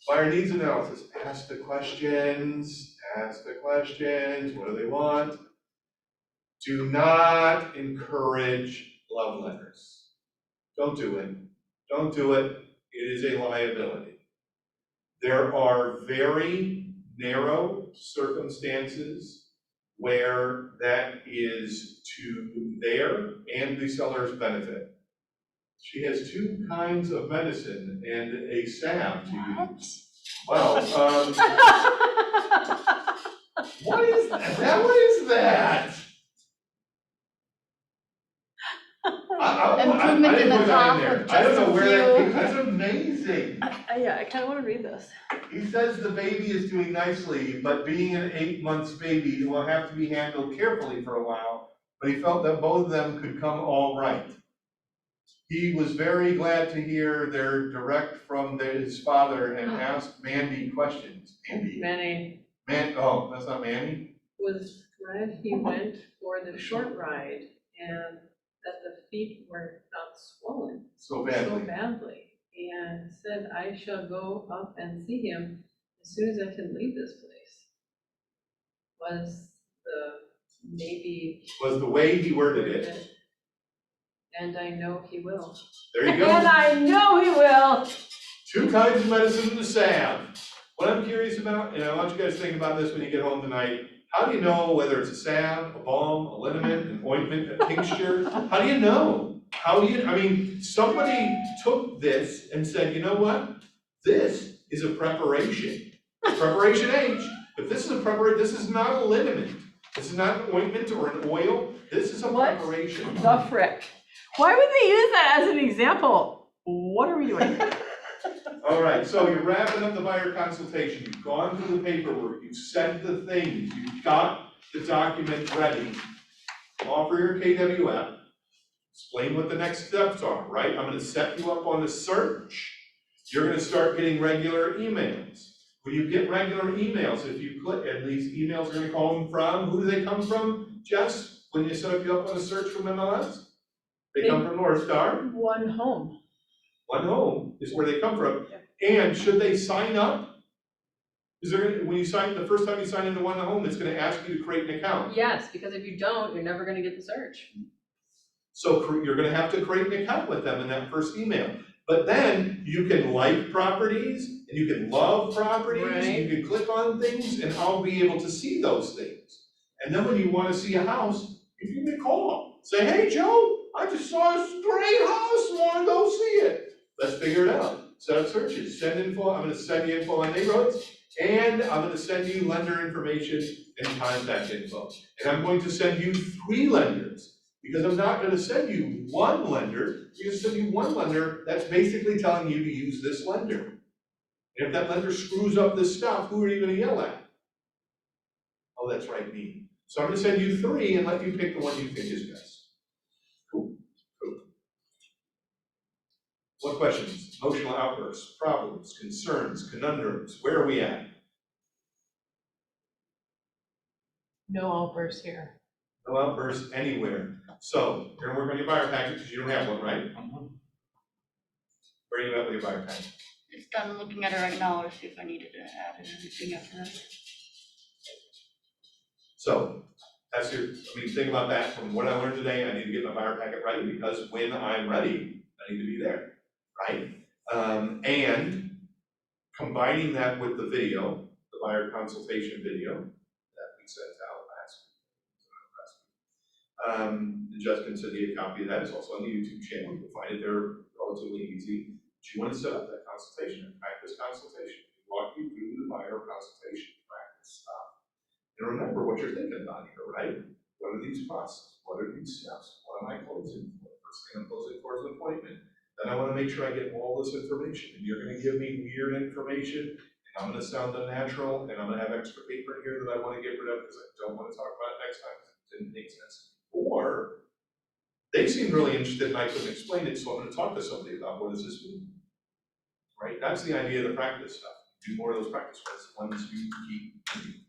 S3: Buyer needs analysis, ask the questions, what do they want? Do not encourage love letters. Don't do it, it is a liability. There are very narrow circumstances where that is to their and the seller's benefit. She has 2 kinds of medicine and a salve to use. Well, what is that? What is that?
S2: Improvement in the top of
S3: I don't
S2: just
S3: know
S2: a
S3: where that
S2: few.
S3: came, that's amazing.
S4: Yeah, I kinda wanna read this.
S3: He says the baby is doing nicely, but being an 8 months baby will have to be handled carefully for a while, but he felt that both of them could come all right. He was very glad to hear they're direct from his father and asked Mandy questions.
S5: Manny
S3: Oh, that's not Mandy?
S5: was glad he went for the short ride and that the feet were not swollen
S3: So
S5: so
S3: badly.
S5: badly. And said, I shall go up and see him as soon as I can leave this place. Was the maybe
S3: Was the way he worded it.
S5: and I know he will.
S3: There you go.
S5: And I know he will.
S3: 2 kinds of medicine and a salve. What I'm curious about, and I want you guys to think about this when you get home tonight, how do you know whether it's a salve, a balm, a liniment, an ointment, a tincture? How do you know? Somebody took this and said, you know what? This is a preparation. Preparation H, but this is a preparation, this is not a liniment. This is not an ointment or an oil. This is a
S5: What?
S3: preparation.
S5: The frick. Why would they use that as an example? What are we doing?
S3: All right, so you're wrapping up the buyer consultation, you've gone through the paperwork, you've sent the things, you've got the document ready. Offer your KWF, explain what the next steps are, right? I'm gonna set you up on a search. You're gonna start getting regular emails. When you get regular emails, if you click, and these emails are gonna come from, who do they come from, Jess? When you set you up on a search from MLS? They come from North Star.
S5: One home.
S3: One Home is where they come from. And should they sign up? Is there, when you sign, the first time you sign into One Home, it's gonna ask you to create an account.
S5: Yes, because if you don't, you're never gonna get the search.
S3: So you're gonna have to create an account with them in that first email. But then you can like properties, and you can love properties, and you can click on things, and I'll be able to see those things. And then when you wanna see a house, you give me a call. Say, hey, Joe, I just saw this great house, wanna go see it. Let's figure it out. Set up searches, send info, I'm gonna send you info on neighborhoods, and I'm gonna send you lender information and contact info. And I'm going to send you 3 lenders, because I'm not gonna send you 1 lender, I'm gonna send you 1 lender that's basically telling you to use this lender. And if that lender screws up this stuff, who are you gonna yell at? Oh, that's right, me. So I'm gonna send you 3 and let you pick the one you think is best. Cool. What questions? Emotional outbursts, problems, concerns, conundrums, where are we at?
S5: No outbursts here.
S3: No outbursts anywhere. So, you're gonna work on your buyer package because you don't have one, right? Where are you at with your buyer package?
S2: Just done looking at it right now to see if I needed to add anything after this.
S3: So, think about that from what I learned today, I need to get my buyer packet ready because when I'm ready, I need to be there, right? And combining that with the video, the buyer consultation video that we sent out last week. Jessica sent you a copy of that, it's also on the YouTube channel, you can find it there relatively easy. But you want to set up that consultation, practice consultation, walk you through the buyer consultation, practice stuff. And remember what you're thinking about here, right? What are these processes? What are these steps? What am I closing for? First thing I'm closing for is an appointment. Then I want to make sure I get all this information. And you're going to give me weird information, and I'm going to sound unnatural, and I'm going to have extra paper here that I want to get rid of because I don't want to talk about it next time because it didn't make sense. Or they seemed really interested and I couldn't explain it, so I'm going to talk to somebody about what does this mean. Right? That's the idea of the practice stuff. Do more of those practice ones you keep doing.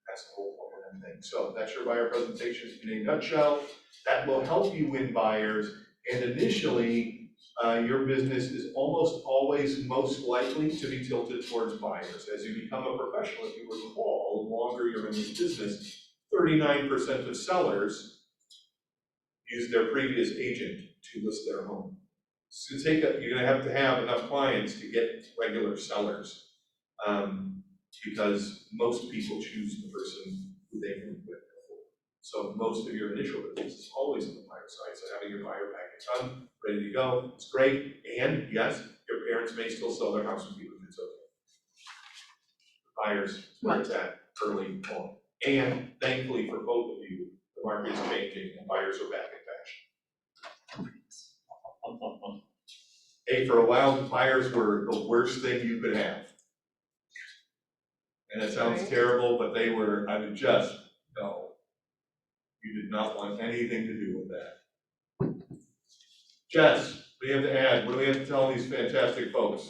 S3: That's the whole point of that thing. So that's your buyer presentation in a nutshell. That will help you win buyers. And initially, your business is almost always most likely to be tilted towards buyers. As you become a professional, if you recall, the longer you're in this business, 39% of sellers use their previous agent to list their home. So you're gonna have to have enough clients to get regular sellers. Because most people choose the person who they've worked with before. So most of your initial business is always on the buyer side, so having your buyer package done, ready to go, it's great. And yes, your parents may still sell their house with you if it's okay. The buyers, is where it's at early on. And thankfully for both of you, the market is changing and buyers are back in fashion. Hey, for a while, buyers were the worst thing you could have. And it sounds
S4: Right.
S3: terrible, but they were, I mean, just, no. You did not want anything to do with that. Jess, what do you have to add? What do we have to tell these fantastic folks?